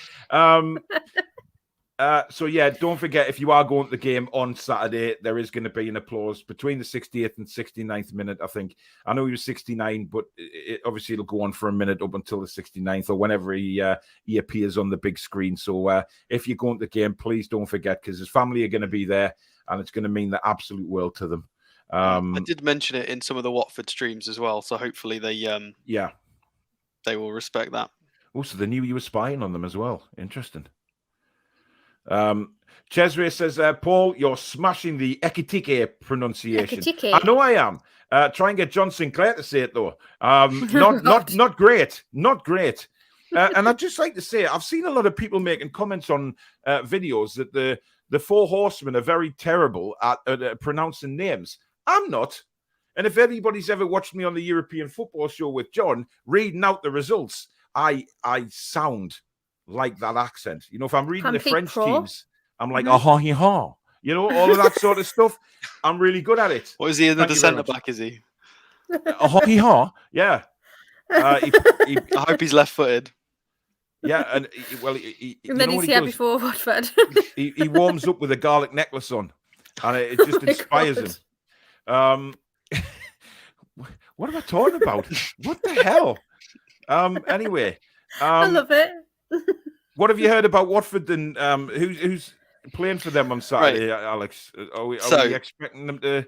So yeah, don't forget, if you are going to the game on Saturday, there is going to be an applause between the 68th and 69th minute, I think. I know he was 69, but obviously it'll go on for a minute up until the 69th or whenever he appears on the big screen. So if you're going to the game, please don't forget, because his family are going to be there and it's going to mean the absolute world to them. I did mention it in some of the Watford streams as well, so hopefully they will respect that. Also, they knew you were spying on them as well. Interesting. Cesare says, Paul, you're smashing the Ekitike pronunciation. Ekitike. I know I am. Try and get John Sinclair to say it though. Not great. Not great. And I'd just like to say, I've seen a lot of people making comments on videos that the Four Horsemen are very terrible at pronouncing names. I'm not. And if anybody's ever watched me on the European Football Show with John, reading out the results, I sound like that accent. If I'm reading the French teams, I'm like, ha, all of that sort of stuff. I'm really good at it. What is he in the centre back, is he? Ha, yeah. I hope he's left-footed. Yeah, and and then he's here before Watford. he warms up with a garlic necklace on, and it just inspires him. What am I talking about? What the hell? Anyway, I love it. What have you heard about Watford? And who's playing for them on Saturday, right, Alex? Are we expecting them to?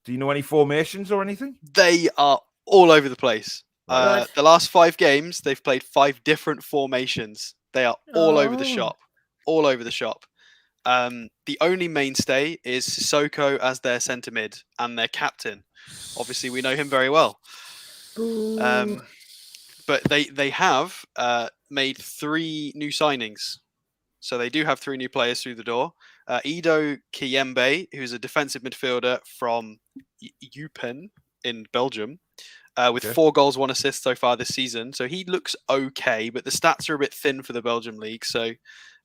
Do you know any formations or anything? They are all over the place. The last 5 games, they've played 5 different formations. They are all over the shop. All over the shop. The only mainstay is Sissoko as their centre mid and their captain. Obviously, we know him very well. But they have made 3 new signings. So they do have 3 new players through the door. Ido Kiembe, who's a defensive midfielder from Eupen in Belgium, with 4 goals, 1 assist so far this season. So he looks okay, but the stats are a bit thin for the Belgium league. So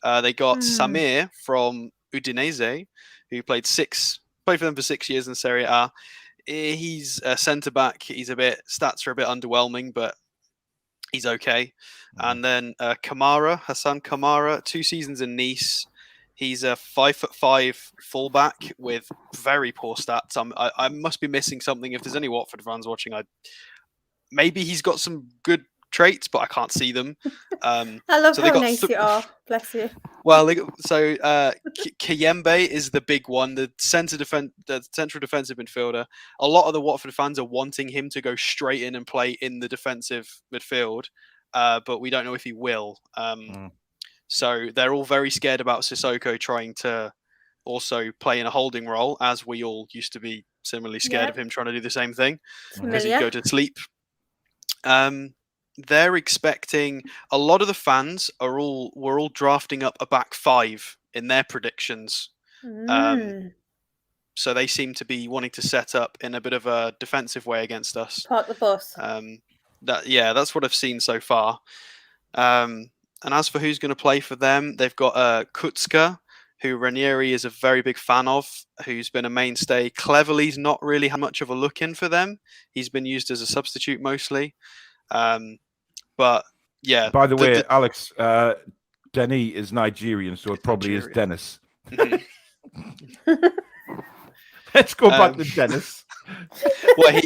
they got Samir from Udinese, who played for them for 6 years in Serie A. He's a centre-back. Stats are a bit underwhelming, but he's okay. And then Hassan Kamara, 2 seasons in Nice. He's a 5'5" fullback with very poor stats. I must be missing something. If there's any Watford fans watching, maybe he's got some good traits, but I can't see them. I love how nice you are. Bless you. Well, Kiembe is the big one, the central defensive midfielder. A lot of the Watford fans are wanting him to go straight in and play in the defensive midfield, but we don't know if he will. So they're all very scared about Sissoko trying to also play in a holding role, as we all used to be similarly scared of him trying to do the same thing because he'd go to sleep. They're expecting a lot of the fans were all drafting up a back five in their predictions. So they seem to be wanting to set up in a bit of a defensive way against us. Park the bus. That's what I've seen so far. And as for who's going to play for them, they've got Kutska, who Ranieri is a very big fan of, who's been a mainstay. Cleverly's not really had much of a look in for them. He's been used as a substitute mostly. But yeah. By the way, Alex, Denny is Nigerian, so it probably is Dennis. Let's go back to Dennis. Well,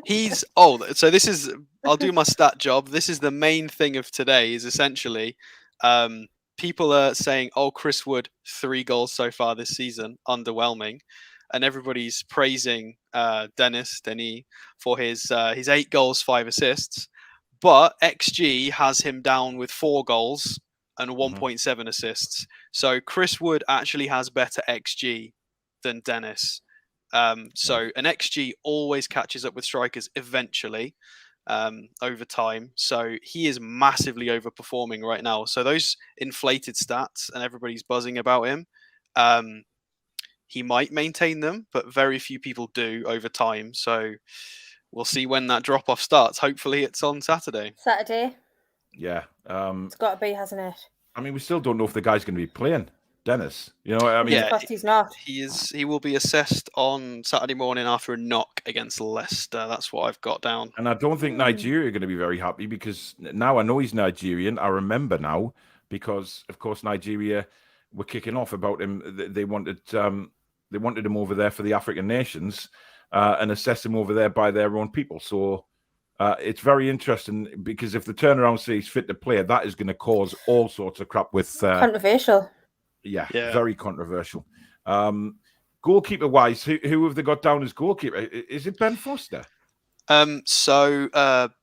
he's old. So this is, I'll do my stat job. This is the main thing of today is essentially people are saying, Chris Wood, 3 goals so far this season, underwhelming. And everybody's praising Denis for his 8 goals, 5 assists. But XG has him down with 4 goals and 1.7 assists. So Chris Wood actually has better XG than Denis. So an XG always catches up with strikers eventually over time. So he is massively overperforming right now. So those inflated stats and everybody's buzzing about him. He might maintain them, but very few people do over time. So we'll see when that drop-off starts. Hopefully it's on Saturday. Yeah. It's got to be, hasn't it? I mean, we still don't know if the guy's going to be playing, Dennis. You know, I mean, he's not. He will be assessed on Saturday morning after a knock against Leicester. That's what I've got down. And I don't think Nigeria are going to be very happy because now I know he's Nigerian. I remember now because, of course, Nigeria were kicking off about him. They wanted him over there for the African nations and assess him over there by their own people. So it's very interesting because if the turnaround says he's fit to play, that is going to cause all sorts of crap with controversial. Yeah, very controversial. Goalkeeper wise, who have they got down as goalkeeper? Is it Ben Foster? So have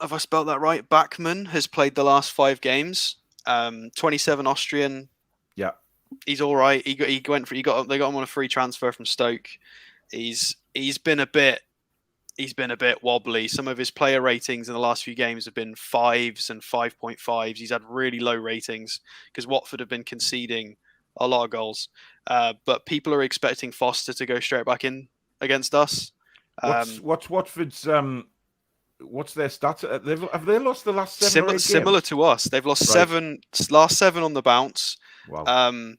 I spelled that right? Bachmann has played the last 5 games. 27 Austrian. Yeah, he's all right. They got him on a free transfer from Stoke. He's been a bit wobbly. Some of his player ratings in the last few games have been 5s and 5.5s. He's had really low ratings because Watford have been conceding a lot of goals. But people are expecting Foster to go straight back in against us. What's Watford's? What's their stats? Have they lost the last 7 or 8 games? Similar to us. They've lost last 7 on the bounce. Wow.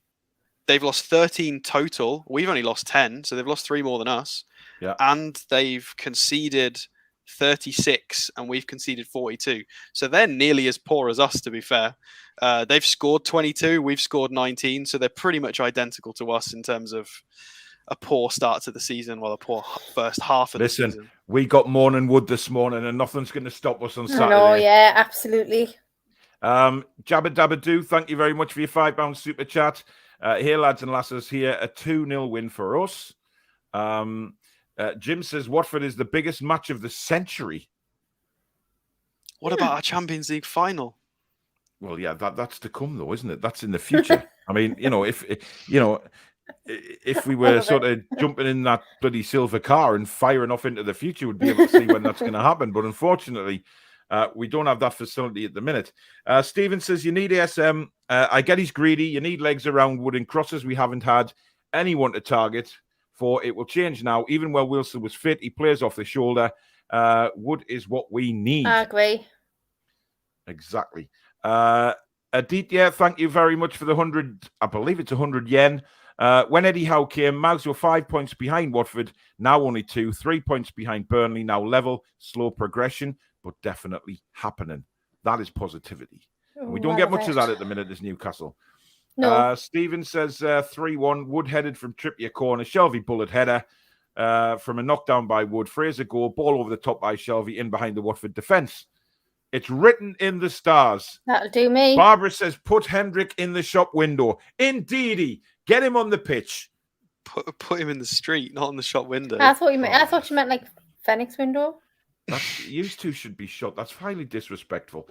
They've lost 13 total. We've only lost 10, so they've lost 3 more than us. Yeah. And they've conceded 36 and we've conceded 42. So they're nearly as poor as us, to be fair. They've scored 22, we've scored 19. So they're pretty much identical to us in terms of a poor start to the season, a poor first half of the season. Listen, we got Morning Wood this morning and nothing's going to stop us on Saturday. Oh, yeah, absolutely. Jabba Dabba Doo, thank you very much for your £5 super chat. Here, lads and lasses, here, a 2-0 win for us. Jim says Watford is the biggest match of the century. What about our Champions League final? Well, yeah, that's to come though, isn't it? That's in the future. I mean, if we were sort of jumping in that bloody silver car and firing off into the future, we'd be able to see when that's going to happen. But unfortunately, we don't have that facility at the minute. Stephen says you need ASM. I get he's greedy. You need legs around Wood and crosses. We haven't had anyone to target. For it will change now. Even while Wilson was fit, he plays off the shoulder. Wood is what we need. I agree. Exactly. Aditya, thank you very much for the 100. I believe it's 100 yen. When Eddie Howe came, Mouths were 5 points behind Watford. Now only 2. 3 points behind Burnley. Now level. Slow progression, but definitely happening. That is positivity. And we don't get much of that at the minute as Newcastle. No. Stephen says 3-1. Wood headed from Trippier corner. Shelvey bullet header from a knockdown by Wood. Fraser goal. Ball over the top by Shelvey in behind the Watford defence. It's written in the stars. That'll do me. Barbara says put Hendrick in the shop window. Indeedy. Get him on the pitch. Put him in the street, not on the shop window. I thought you meant like Phoenix window. You two should be shot. That's highly disrespectful.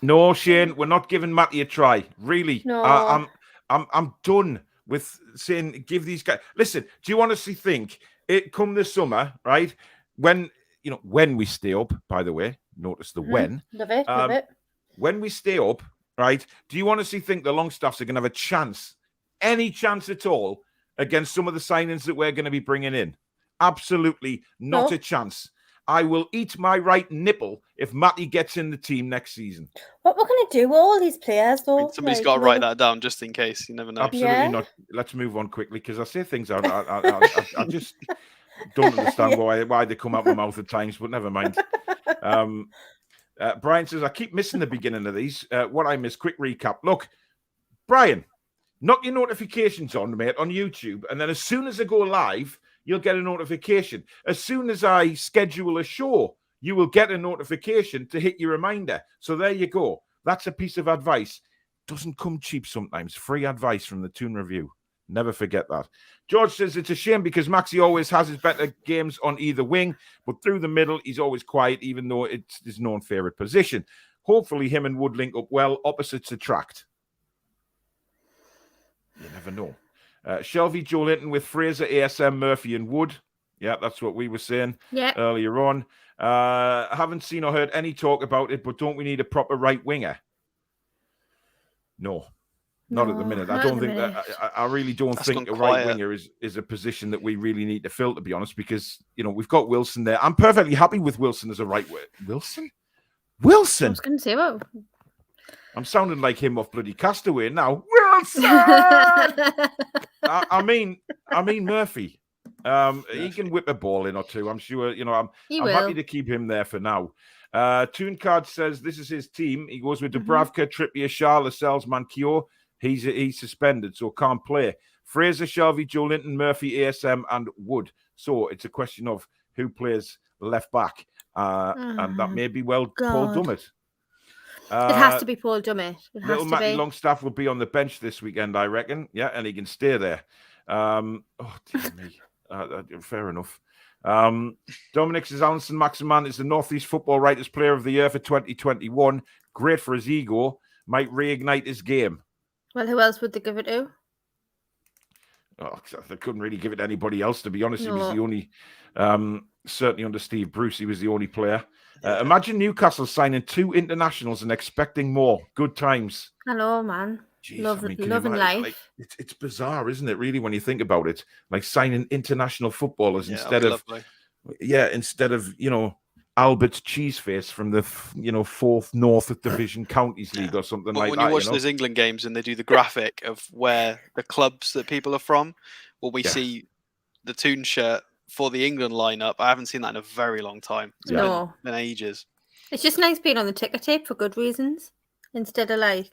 No, Shane, we're not giving Matty a try. Really, No. I'm done with saying give these guys. Listen, do you honestly think it come this summer, right? When we stay up. By the way, notice the when. Love it. Love it. When we stay up, right? Do you honestly think the Longstaffs are going to have a chance, any chance at all, against some of the signings that we're going to be bringing in? Absolutely not a chance. I will eat my right nipple if Matty gets in the team next season. What we're going to do with all these players, though? Somebody's got to write that down just in case. You never know. Absolutely not. Let's move on quickly because I say things I just don't understand why they come out of my mouth at times, but never mind. Brian says, I keep missing the beginning of these. What I miss, quick recap. Look, Brian, knock your notifications on, mate, on YouTube, and then as soon as I go live, you'll get a notification. As soon as I schedule a show, you will get a notification to hit your reminder. So there you go. That's a piece of advice. Doesn't come cheap sometimes. Free advice from the Toon Review. Never forget that. George says it's a shame because Maxi always has his better games on either wing, but through the middle, he's always quiet, even though it's his known favourite position. Hopefully him and Wood link up well. Opposites attract. You never know. Shelby, Joe Linton with Fraser, ASM, Murphy and Wood. Yeah, that's what we were saying earlier on. I haven't seen or heard any talk about it, but don't we need a proper right winger? No, not at the minute. I don't think that. I really don't think a right winger is a position that we really need to fill, to be honest, because we've got Wilson there. I'm perfectly happy with Wilson as a right winger. Wilson. I was going to say what. I'm sounding like him off bloody Castaway now. Wilson. I mean Murphy. He can whip a ball in or two. I'm sure. I'm happy to keep him there for now. Toon Card says this is his team. He goes with Dubravka, Trippier, Shaw, Lascelles, Manquillo. He's suspended, so can't play. Fraser, Shelby, Joe Linton, Murphy, ASM, and Wood. So it's a question of who plays left back, and that may be Paul Dummett. It has to be Paul Dummett. Little Matty Longstaff will be on the bench this weekend, I reckon. Yeah, and he can stay there. Oh, dear me. Fair enough. Dominic says Alanson Maximan is the Northeast Football Writers Player of the Year for 2021. Great for his ego. Might reignite his game. Well, who else would they give it to? Oh, they couldn't really give it to anybody else, to be honest. No. He was the only, certainly under Steve Bruce, he was the only player. Imagine Newcastle signing 2 internationals and expecting more. Good times. Hello, man. Jeez, loving life. Like, it's bizarre, isn't it? Really, when you think about it, like signing international footballers instead of Albert's Cheeseface from the 4th North Division Counties League or something like that. When you watch those England games and they do the graphic of where the clubs that people are from, we see the Toon shirt for the England lineup. I haven't seen that in a very long time. It's been ages. It's just nice being on the ticker tape for good reasons instead of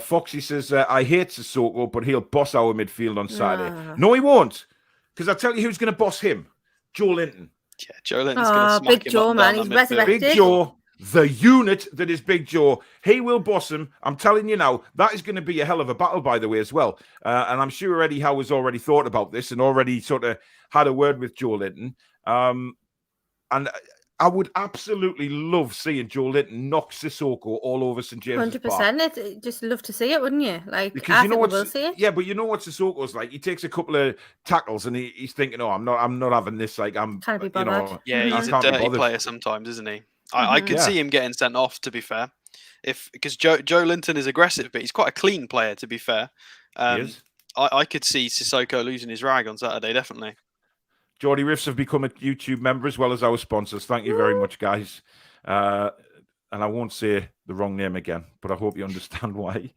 Foxy says, I hate Sissoko, but he'll boss our midfield on Saturday. No, he won't. Because I tell you who's going to boss him. Joe Linton. Yeah, Joe Linton's going to smack Big Joe, man. He's resurrected. Big Joe, the unit that is Big Joe. He will boss him. I'm telling you now, that is going to be a hell of a battle, by the way, as well. And I'm sure Eddie Howe has already thought about this and already sort of had a word with Joe Linton. And I would absolutely love seeing Joe Linton knock Sissoko all over St. James's 100%. Just love to see it, wouldn't you? Because I think we will see it. Yeah, but you know what Sissoko's like? He takes a couple of tackles and he's thinking, "Oh, I'm not having this." Like I'm, can't be bothered. He's a dirty player sometimes, isn't he? I could see him getting sent off. To be fair, because Joe Linton is aggressive, but he's quite a clean player. To be fair, he is. I could see Sissoko losing his rag on Saturday, definitely. Geordie Riffs have become a YouTube member as well as our sponsors. Thank you very much, guys. And I won't say the wrong name again, but I hope you understand why.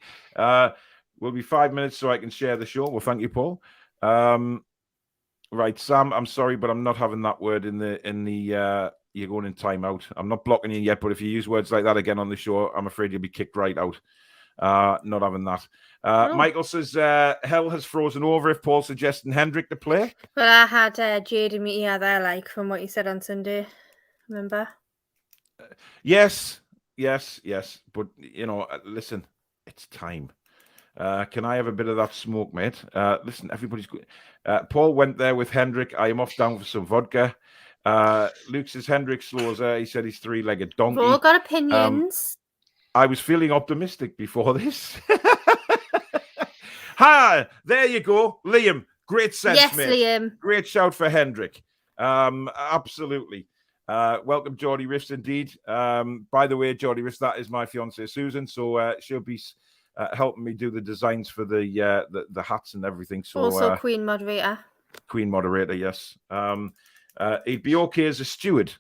We'll be 5 minutes so I can share the show. Well, thank you, Paul. Right, Sam, I'm sorry, but I'm not having that word in the you're going in timeout. I'm not blocking you yet, but if you use words like that again on the show, I'm afraid you'll be kicked right out. Not having that. Michael says hell has frozen over if Paul's suggesting Hendrick to play. Well, I had Jade and me there, from what you said on Sunday. Remember? Yes. But listen, it's time. Can I have a bit of that smoke, mate? Listen, everybody's good. Paul went there with Hendrick. I am off down for some vodka. Luke says Hendrick slows. He said he's three-legged donkey. We've all got opinions. I was feeling optimistic before this. Hi, there you go, Liam. Great sense, Yes, mate. Liam. Great shout for Hendrick. Absolutely. Welcome, Geordie Riffs, indeed. By the way, Geordie Riffs, that is my fiancée Susan, so she'll be helping me do the designs for the hats and everything. So Also, Queen moderator. Queen moderator, yes. He'd be okay as a steward.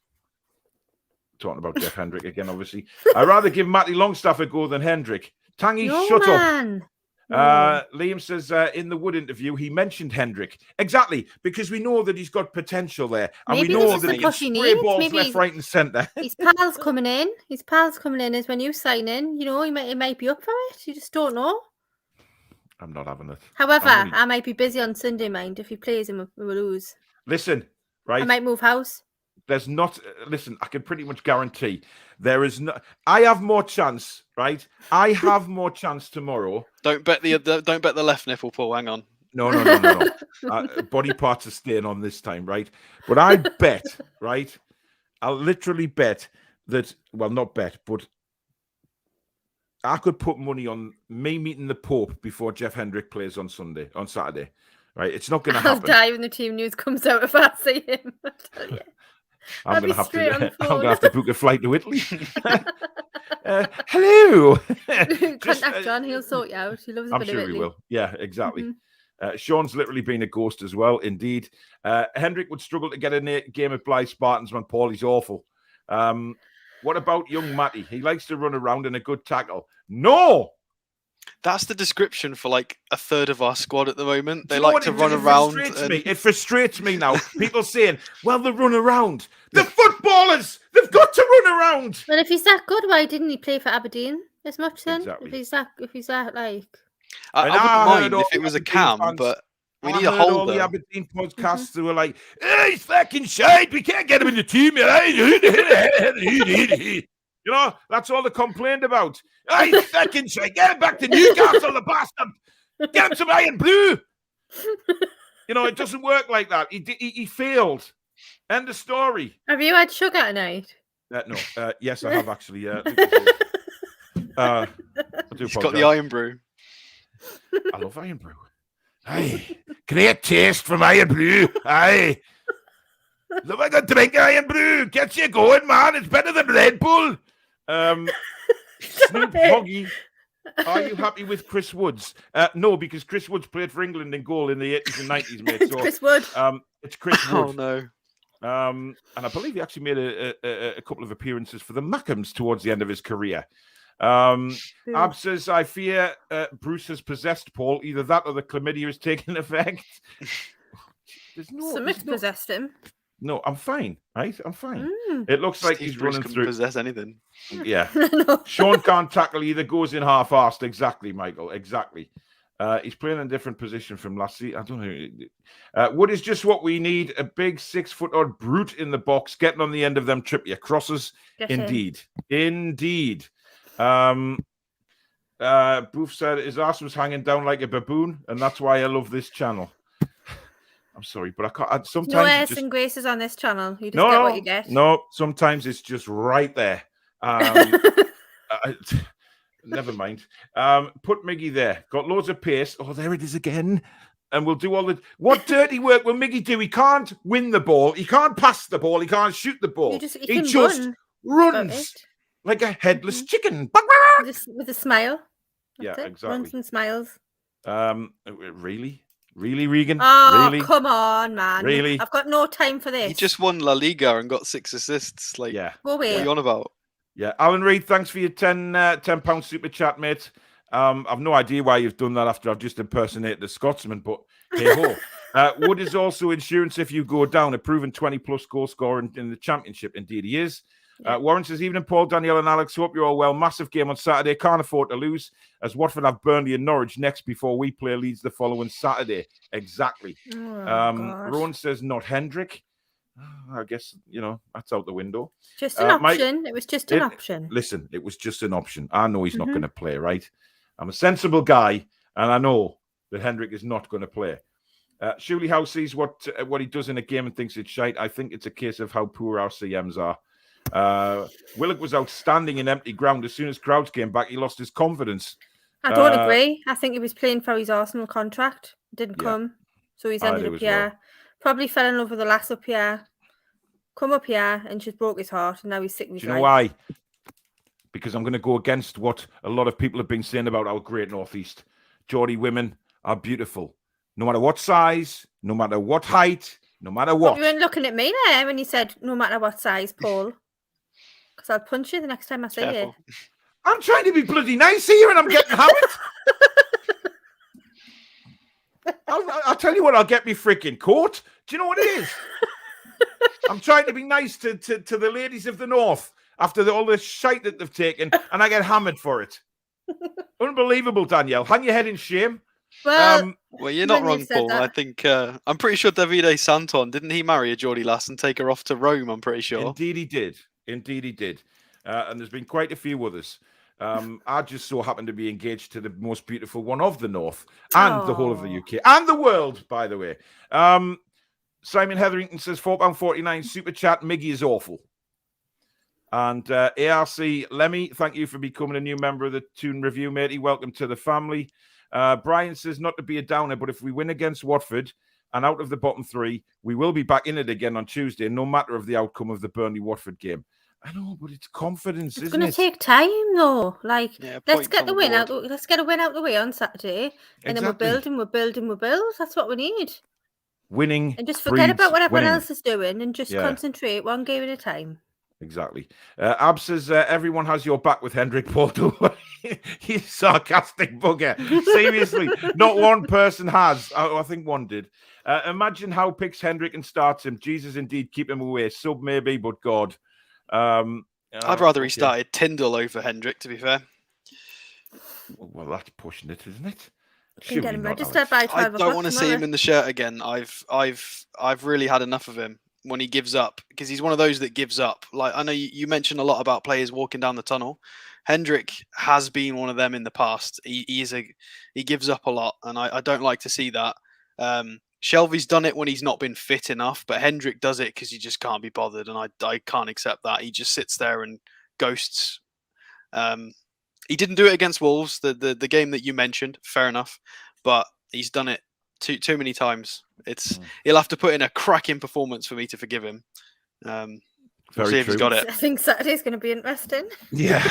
Talking about Jeff Hendrick again, obviously. I'd rather give Matty Longstaff a go than Hendrick. Tangy, shut up. Liam says in the Wood interview, he mentioned Hendrick. Exactly, because we know that he's got potential there. And Maybe we know this that is he the can push he spray needs. balls Maybe left, right and centre. His pals coming in. His pals coming in is when you sign in. You know, he might be up for it. You just don't know. I'm not having it. However, I might be busy on Sunday, mind. If he plays him, we will lose. Listen, right? I might move house. There's not. Listen, I can pretty much guarantee there is no. I have more chance, right? I have more chance tomorrow. Don't bet the left nipple, Paul. Hang on. No. Body parts are staying on this time, right? But I bet, right? I'll literally bet that. Well, not bet, but I could put money on me meeting the Pope before Jeff Hendrick plays on Saturday. Right? It's not going to happen. I'll die when the team news comes out if I see him. I tell you. I'm going to have to book a flight to Italy. Hello. Contact John. He'll sort you out. He loves a bit of Italy. I'm sure he will. Yeah, exactly. Sean's literally been a ghost as well. Indeed. Hendrick would struggle to get a game at Blythe Spartans when Paulie's awful. What about young Matty? He likes to run around in a good tackle. No! That's the description for like a third of our squad at the moment. They like to run around. It frustrates me now. People saying, well, they run around. The footballers, they've got to run around. But if he's that good, why didn't he play for Aberdeen as much then? Exactly. If he's that like... I wouldn't mind if it was a cam, but we need a holder. All the Aberdeen podcasts who were like, hey, he's fucking shite. We can't get him in the team. You know, that's all they complained about. Oh, he's fucking shite. Get him back to Newcastle, the bastard. Get him some iron blue. You know, it doesn't work like that. He failed. End of story. Have you had sugar tonight? No. Yes, I have actually. I do He's got the iron brew. I love iron brew. Aye. Great taste from iron brew. Aye. Love I got drink iron brew. Gets you going, man. It's better than Red Bull. Snoop Hoggy, are you happy with Chris Woods? No, because Chris Woods played for England in goal in the 80s and 90s, mate. So, Chris Wood. It's Chris Wood. Oh, no. And I believe he actually made a couple of appearances for the Mackhams towards the end of his career. Ab says, I fear Bruce has possessed Paul. Either that or the chlamydia is taking effect. Something possessed him. No, I'm fine, right? I'm fine. It looks like he's running through. Possess anything. Yeah. Sean can't tackle either, goes in half-arsed. Exactly, Michael. Exactly. He's playing in a different position from last season. I don't know. Wood is just what we need. A big 6-foot-odd brute in the box, getting on the end of them Trippier crosses. Indeed. Booth said his ass was hanging down like a baboon, and that's why I love this channel. I'm sorry, but I can't. Sometimes no airs and graces on this channel. You just get what you get. No, sometimes it's just right there. Never mind. Put Miggy there. Got loads of pace. Oh, there it is again. And we'll do all the... What dirty work will Miggy do? He can't win the ball. He can't pass the ball. He can't shoot the ball. He just runs like a headless chicken. With a smile. That's it. Exactly. Runs and smiles. Really? Really, Regan? Oh, really? Come on, man. Really? I've got no time for this. He just won La Liga and got 6 assists. Like, Go away. What are you on about? Yeah. Alan Reid, thanks for your £10 super chat, mate. I've no idea why you've done that after I've just impersonated the Scotsman, but hey ho. Wood is also insurance if you go down, a proven 20-plus goal scorer in the Championship. Indeed, he is. Warren says, evening, Paul, Danielle and Alex. Hope you're all well. Massive game on Saturday. Can't afford to lose, as Watford have Burnley and Norwich next before we play Leeds the following Saturday. Exactly. Rowan says, not Hendrick. I guess, that's out the window. Just an option. It was just an option. Listen, it was just an option. I know he's not going to play, right? I'm a sensible guy, and I know that Hendrick is not going to play. Shuley House sees what he does in a game and thinks it's shite. I think it's a case of how poor our CMs are. Willock was outstanding in empty ground. As soon as crowds came back, he lost his confidence. I don't agree. I think he was playing for his Arsenal contract. Didn't come. So he's ended up here. Well. Probably fell in love with the lass up here. Come up here and just broke his heart. And now he's sick with his life. Do you know why? Because I'm going to go against what a lot of people have been saying about our great Northeast. Geordie women are beautiful. No matter what size, no matter what height, no matter what. But you weren't looking at me there when you said no matter what size, Paul. Because I'll punch you the next time I see you. I'm trying to be bloody nice here and I'm getting hammered. I'll tell you what, I'll get me freaking coat. Do you know what it is? I'm trying to be nice to the ladies of the North after all the shite that they've taken, and I get hammered for it. Unbelievable, Danielle. Hang your head in shame. Well, you're not wrong, Paul. I think I'm pretty sure Davide Santon, didn't he marry a Geordie lass and take her off to Rome? I'm pretty sure. Indeed he did. And there's been quite a few others. I just so happen to be engaged to the most beautiful one of the North and the whole of the UK and the world, by the way. Simon Hetherington says £4.49 super chat. Miggy is awful. And ARC Lemmy, thank you for becoming a new member of the Toon Review, matey. Welcome to the family. Brian says, not to be a downer, but if we win against Watford and out of the bottom three, we will be back in it again on Tuesday, no matter of the outcome of the Burnley-Watford game. I know, but it's confidence, isn't it? It's going to take time, though. Let's get the win out. Let's get a win out the way on Saturday, and then we're building. That's what we need. Winning, and just forget about what everyone else is doing, and just concentrate one game at a time. Exactly. Ab says everyone has your back with Hendrik Porto. He's sarcastic bugger. Seriously, not one person has. I think one did. Imagine how picks Hendrik and starts him. Jesus, indeed, keep him away. Sub maybe, but God. I'd rather he started Tyndall over Hendrik, to be fair. Well, that's pushing it, isn't it? Get him registered by 12 I don't want to see him in the shirt again. I've really had enough of him when he gives up, because he's one of those that gives up. Like, I know you mentioned a lot about players walking down the tunnel. Hendrik has been one of them in the past. He gives up a lot, and I don't like to see that. Shelby's done it when he's not been fit enough, but Hendrik does it because he just can't be bothered, and I can't accept that. He just sits there and ghosts. He didn't do it against Wolves, the game that you mentioned, fair enough, but he's done it too many times. He'll have to put in a cracking performance for me to forgive him. We'll see if he's got it. I think Saturday's going to be interesting. Yeah.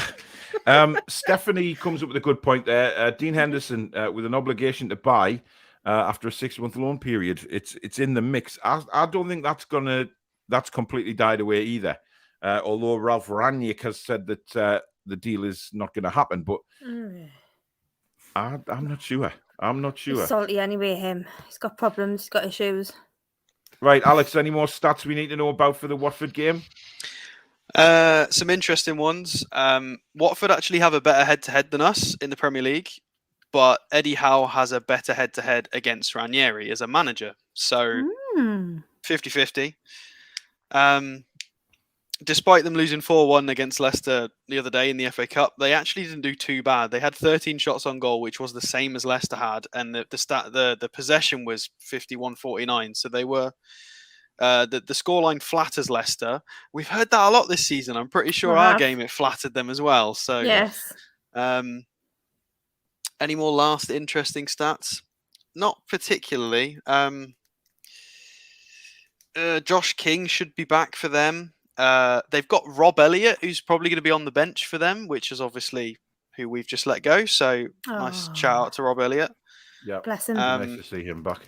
Stephanie comes up with a good point there. Dean Henderson with an obligation to buy after a 6-month loan period. It's in the mix. I don't think that's completely died away either. Although Ralph Rangnick has said that the deal is not going to happen, but I'm not sure. He's salty anyway, him. He's got problems. He's got issues. Right, Alex, any more stats we need to know about for the Watford game? Some interesting ones. Watford actually have a better head-to-head than us in the Premier League, but Eddie Howe has a better head-to-head against Ranieri as a manager. So 50-50. Despite them losing 4-1 against Leicester the other day in the FA Cup, they actually didn't do too bad. They had 13 shots on goal, which was the same as Leicester had, and the possession was 51-49. So they were the scoreline flatters Leicester. We've heard that a lot this season. I'm pretty sure our game it flattered them as well. So yes. Any more last interesting stats? Not particularly. Josh King should be back for them. They've got Rob Elliott, who's probably going to be on the bench for them, which is obviously who we've just let go. So nice shout out to Rob Elliott. Yeah, bless him. Nice to see him back.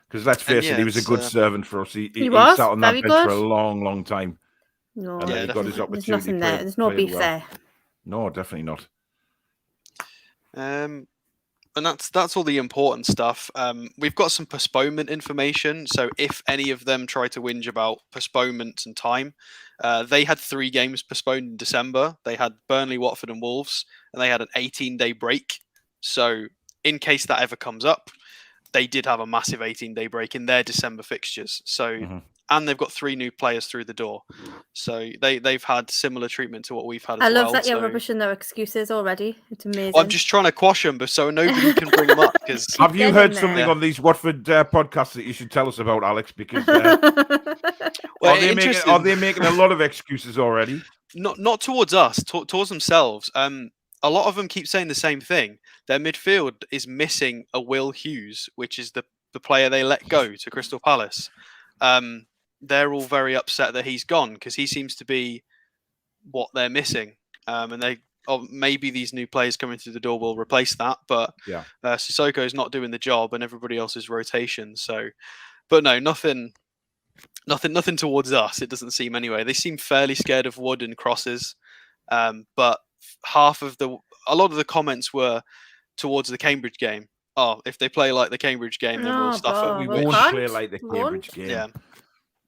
Because let's face it, he was a good servant for us. He was sat on that bench for a long, long time. No, and he got his opportunity. There's nothing there. There's no beef there. No, definitely not. And that's all the important stuff. We've got some postponement information. So if any of them try to whinge about postponement and time, they had 3 games postponed in December. They had Burnley, Watford and Wolves, and they had an 18-day break. So in case that ever comes up, they did have a massive 18-day break in their December fixtures. So, and they've got 3 new players through the door. So they've had similar treatment to what we've had as well. I love that you're rubbishing their excuses already. It's amazing. Well, I'm just trying to quash them, but so nobody can bring them up. Because have you heard something on these Watford podcasts that you should tell us about, Alex? Because are they making a lot of excuses already? Not towards us, towards themselves. A lot of them keep saying the same thing. Their midfield is missing a Will Hughes, which is the player they let go to Crystal Palace. They're all very upset that he's gone because he seems to be what they're missing. And maybe these new players coming through the door will replace that. But Sissoko's not doing the job, and everybody else is rotation. So, but no, nothing towards us. It doesn't seem anyway. They seem fairly scared of Wood and crosses. But a lot of the comments were towards the Cambridge game. Oh, if they play like the Cambridge game, then we'll stuff it. We won't play like the Cambridge game. Yeah.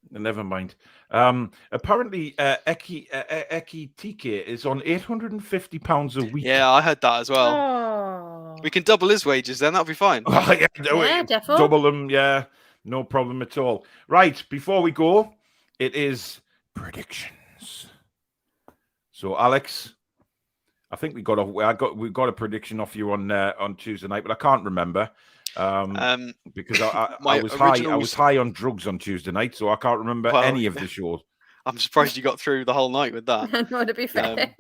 Never mind. Apparently, Eki Tike is on £850 a week. Yeah, I heard that as well. Oh. We can double his wages then. That'll be fine. Double them. Yeah, no problem at all. Right, before we go, it is predictions. So, Alex, I think we got a prediction off you on Tuesday night, but I can't remember. Because I was high on drugs on Tuesday night, so I can't remember any of the shows. I'm surprised you got through the whole night with that. No, to be fair.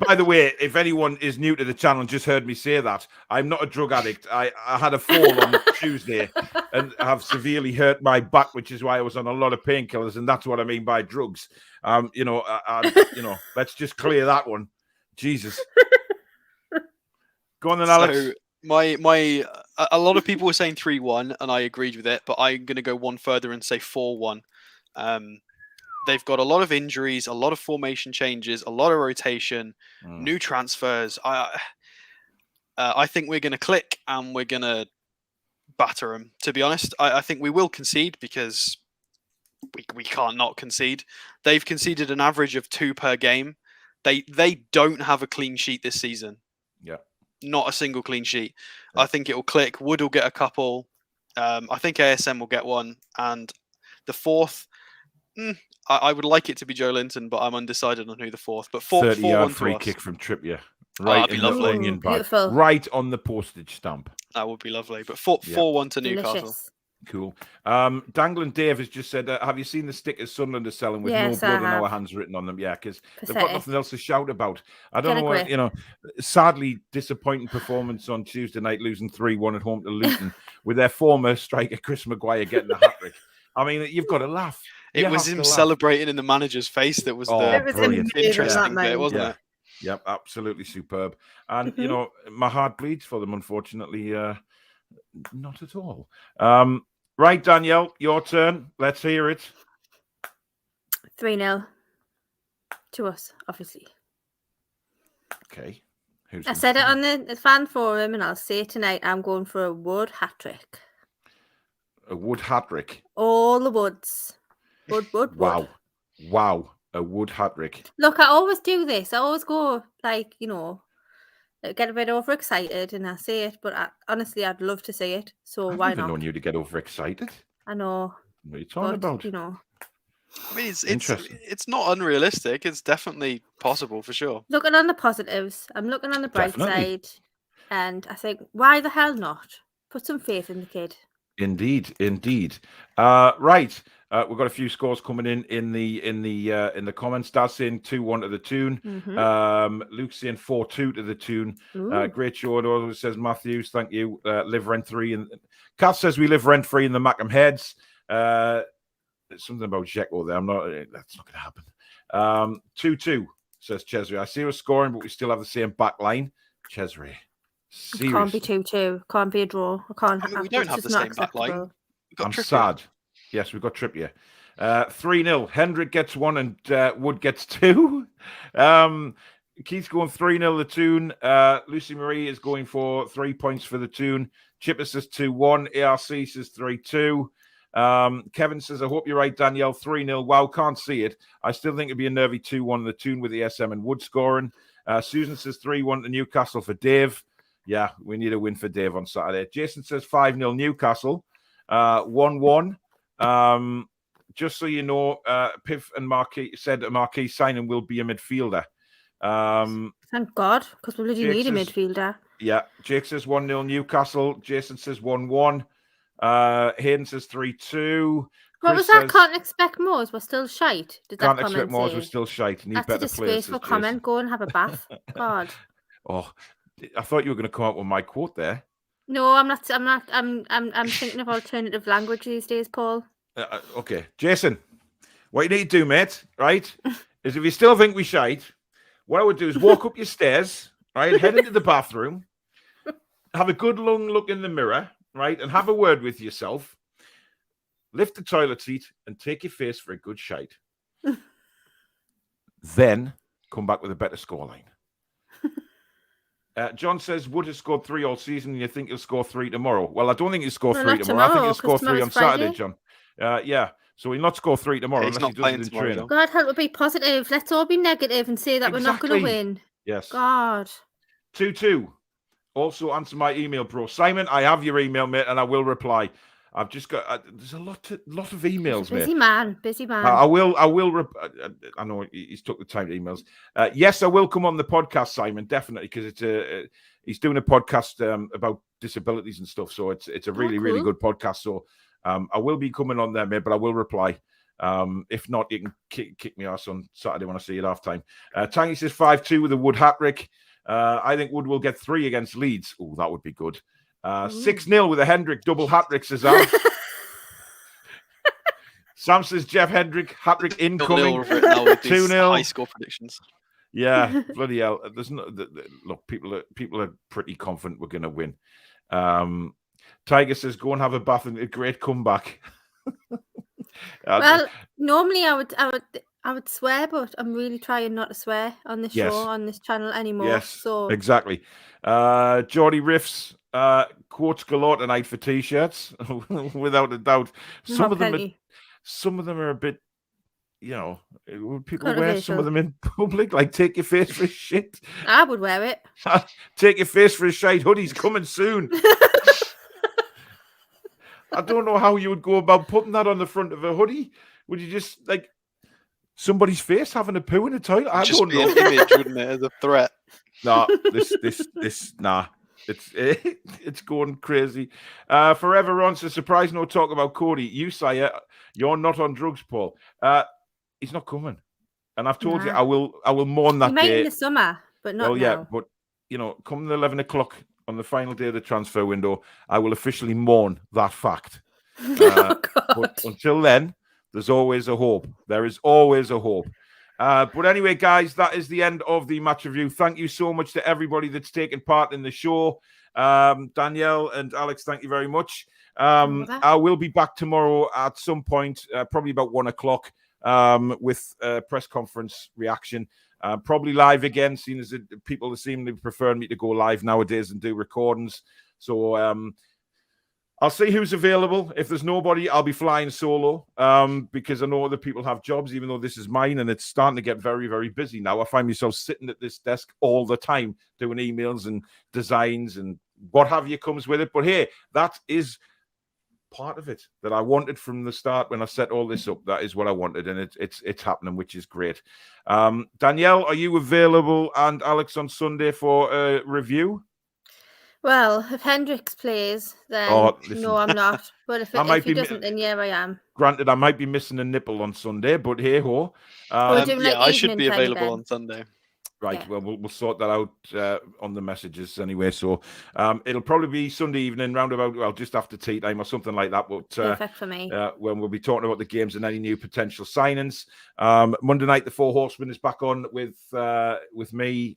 By the way, if anyone is new to the channel and just heard me say that, I'm not a drug addict. I had a fall on Tuesday and have severely hurt my back, which is why I was on a lot of painkillers, and that's what I mean by drugs. Let's just clear that one. Jesus. Go on then, Alex. So, a lot of people were saying 3-1, and I agreed with it, but I'm going to go one further and say 4-1. They've got a lot of injuries, a lot of formation changes, a lot of rotation, new transfers. I think we're going to click and we're going to batter them. To be honest, I think we will concede because we can't not concede. They've conceded an average of 2 per game. They don't have a clean sheet this season. Yeah. Not a single clean sheet. Yeah. I think it will click. Wood will get a couple. I think ASM will get one. And the fourth, I would like it to be Joe Linton, but I'm undecided on who the fourth. But 4-1 free kick from Trippier. Right in the onion bag. Beautiful. Right on the postage stamp. That would be lovely. But 4-1 to Newcastle. Delicious. Cool. Dangling Dave has just said, have you seen the stickers Sunderland are selling with no blood on our hands written on them? Yeah, because they've got nothing else to shout about. I don't know what, sadly disappointing performance on Tuesday night, losing 3-1 at home to Luton with their former striker Chris Maguire getting the hat-trick. I mean, you've got to laugh. It was him celebrating in the manager's face that was the interesting bit, wasn't it? Yep, absolutely superb. And, my heart bleeds for them, unfortunately. Not at all. Right, Danielle, your turn. Let's hear it. 3-0 to us, obviously. Okay. I said it on the fan forum, and I'll say it tonight. I'm going for a Wood hat-trick. A Wood hat-trick? All the Woods. Wood. Wow. A Wood hat-trick. Look, I always do this. I always go, get a bit overexcited and I say it, but honestly, I'd love to say it. So why not? I've never known you to get overexcited. I know. What are you talking about? I mean, it's not unrealistic. It's definitely possible for sure. Looking on the positives, I'm looking on the bright side, and I think, why the hell not? Put some faith in the kid. Indeed. Right. We've got a few scores coming in the comments. Dad's saying 2-1 to the Toon. Luke's saying 4-2 to the Toon. Great show. Says Matthews, thank you. Live rent free. And Kath says we live rent free in the Mackham Heads. Something about Dzeko there. That's not going to happen. 2-2 says Cesare. I see us scoring, but we still have the same back line. Cesare. It can't be 2-2. Can't be a draw. We don't have the same back line. I'm sad. Yes, we've got Trippier. 3-0. Hendrick gets 1 and Wood gets 2. Keith's going 3-0 the Toon. Lucy Marie is going for 3 points for the Toon. Chipper says 2-1. ARC says 3-2. Kevin says, I hope you're right, Danielle. 3-0. Wow, can't see it. I still think it'd be a nervy 2-1 the Toon with the SM and Wood scoring. Susan says 3-1 to Newcastle for Dave. Yeah, we need a win for Dave on Saturday. Jason says 5-0 Newcastle, 1-1. Just so you know, Piv and Marquis said a Marquis signing will be a midfielder. Thank God, because we really need a midfielder. Yeah, Jake says 1-0 Newcastle. Jason says 1-1. Hayden says 3-2. What was that? Can't expect more. We're still shite. Did that can't expect more. We're still shite. Need That's better a disgraceful players, comment. Go and have a bath. God. Oh, I thought you were going to come up with my quote there. No, I'm not. I'm thinking of alternative language these days, Paul. Okay, Jason, what you need to do, mate, right, is if you still think we shite, what I would do is walk up your stairs, right, head into the bathroom, have a good long look in the mirror, right, and have a word with yourself, lift the toilet seat, and take your face for a good shite. Then come back with a better scoreline. John says Wood has scored 3 all season, and you think he'll score 3 tomorrow. Well, I don't think he'll score 3 tomorrow. I think he'll score 3 on Saturday, John. Yeah, so he'll not score 3 tomorrow unless he does it in training. God, help it be positive. Let's all be negative and say that we're not going to win. Yes. God. 2-2. Also answer my email, bro. Simon, I have your email, mate, and I will reply. I've just got there's a lot of emails, mate. Busy man. I will. I know he's took the time to emails. Yes, I will come on the podcast, Simon, definitely, because it's he's doing a podcast about disabilities and stuff. So it's a really really good podcast. So I will be coming on there, mate, but I will reply. If not, you can kick me ass on Saturday when I see you at halftime. Tangy says 5-2 with a Wood hat-trick. I think Wood will get 3 against Leeds. Oh, that would be good. 6-0 with a Hendrick double hat-trick, says Al. Sam says Jeff Hendrick hat-trick incoming. 2-0. High score predictions. Yeah, bloody hell. There's no look. People are pretty confident we're going to win. Tiger says go and have a bath and a great comeback. Well, normally I would swear, but I'm really trying not to swear on this show, on this channel anymore. Yes, so exactly. Geordie Riffs. Quotes galore tonight for t-shirts, without a doubt. Some of them are a bit, people wear some of them in public, like take your face for a shit. I would wear it. Take your face for a shite. Hoodie's coming soon. I don't know how you would go about putting that on the front of a hoodie. Would you just like somebody's face having a poo in a toilet? I don't know. An image, wouldn't it, as a threat? Nah, nah. It's going crazy. Forever on says surprise no talk about Cody. You say it. You're not on drugs, Paul. He's not coming, and I've told you I will mourn that day. In the summer, but not now. Yeah, but come the 11 o'clock on the final day of the transfer window, I will officially mourn that fact. But until then, there's always a hope. There is always a hope. But anyway, guys, that is the end of the match review. Thank you so much to everybody that's taken part in the show. Danielle and Alex, thank you very much. I will be back tomorrow at some point, probably about 1 o'clock, with a press conference reaction. Probably live again, seeing as people seem to prefer me to go live nowadays and do recordings. So I'll see who's available. If there's nobody, I'll be flying solo because I know other people have jobs, even though this is mine, and it's starting to get very, very busy now. I find myself sitting at this desk all the time doing emails and designs and what have you comes with it. But hey, that is part of it that I wanted from the start when I set all this up. That is what I wanted, and it's happening, which is great. Danielle, are you available and Alex on Sunday for a review? Well, if Hendricks plays, then no, I'm not. But if he doesn't, then yeah, I am. Granted, I might be missing a nipple on Sunday, but hey ho. I should be available on Sunday. Right, yeah. Well, we'll sort that out on the messages anyway. So it'll probably be Sunday evening, just after tea time or something like that. But perfect for me. When we'll be talking about the games and any new potential signings. Monday night, the Four Horsemen is back on with me,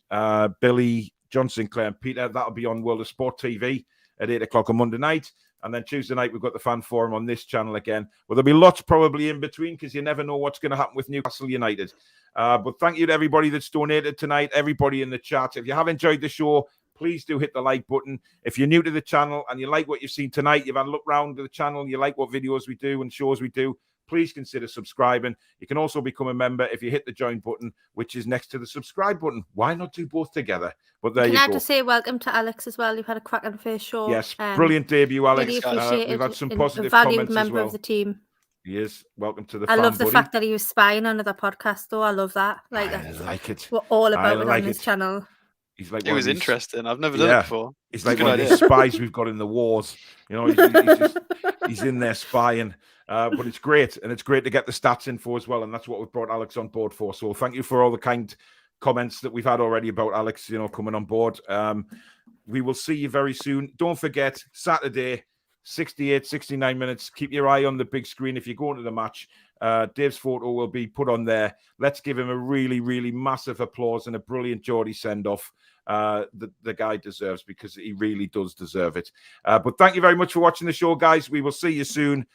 Billy, John Sinclair and Peter. That'll be on World of Sport TV at 8 o'clock on Monday night. And then Tuesday night, we've got the fan forum on this channel again. Well, there'll be lots probably in between because you never know what's going to happen with Newcastle United. But thank you to everybody that's donated tonight, everybody in the chat. If you have enjoyed the show, please do hit the like button. If you're new to the channel and you like what you've seen tonight, you've had a look round the channel, you like what videos we do and shows we do, please consider subscribing. You can also become a member if you hit the join button, which is next to the subscribe button. Why not do both together? But there you go. Can I just say welcome to Alex as well? You've had a cracking first show. Yes, brilliant debut, Alex. Really appreciated. We've had some A positive valued comments member as well. of the team. He is. Welcome to the I fan, love the buddy. fact that he was spying on other podcasts, though. I love that. Like, I like it. We're all I about it like on this it. channel. He's like It was interesting. I've never done it before. He's like one of these spies we've got in the wars. You know, he's in there spying. But it's great. And it's great to get the stats info as well. And that's what we've brought Alex on board for. So thank you for all the kind comments that we've had already about Alex, coming on board. We will see you very soon. Don't forget, Saturday, 68, 69 minutes. Keep your eye on the big screen if you're going to the match. Dave's photo will be put on there. Let's give him a really, really massive applause and a brilliant Geordie send-off. The guy deserves, because he really does deserve it. But thank you very much for watching the show, guys. We will see you soon.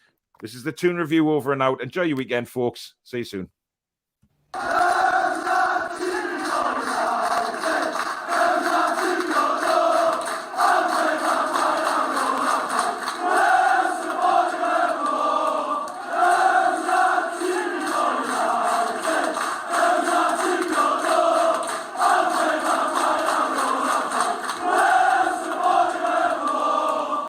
This is the Toon Review over and out. Enjoy your weekend, folks. See you soon.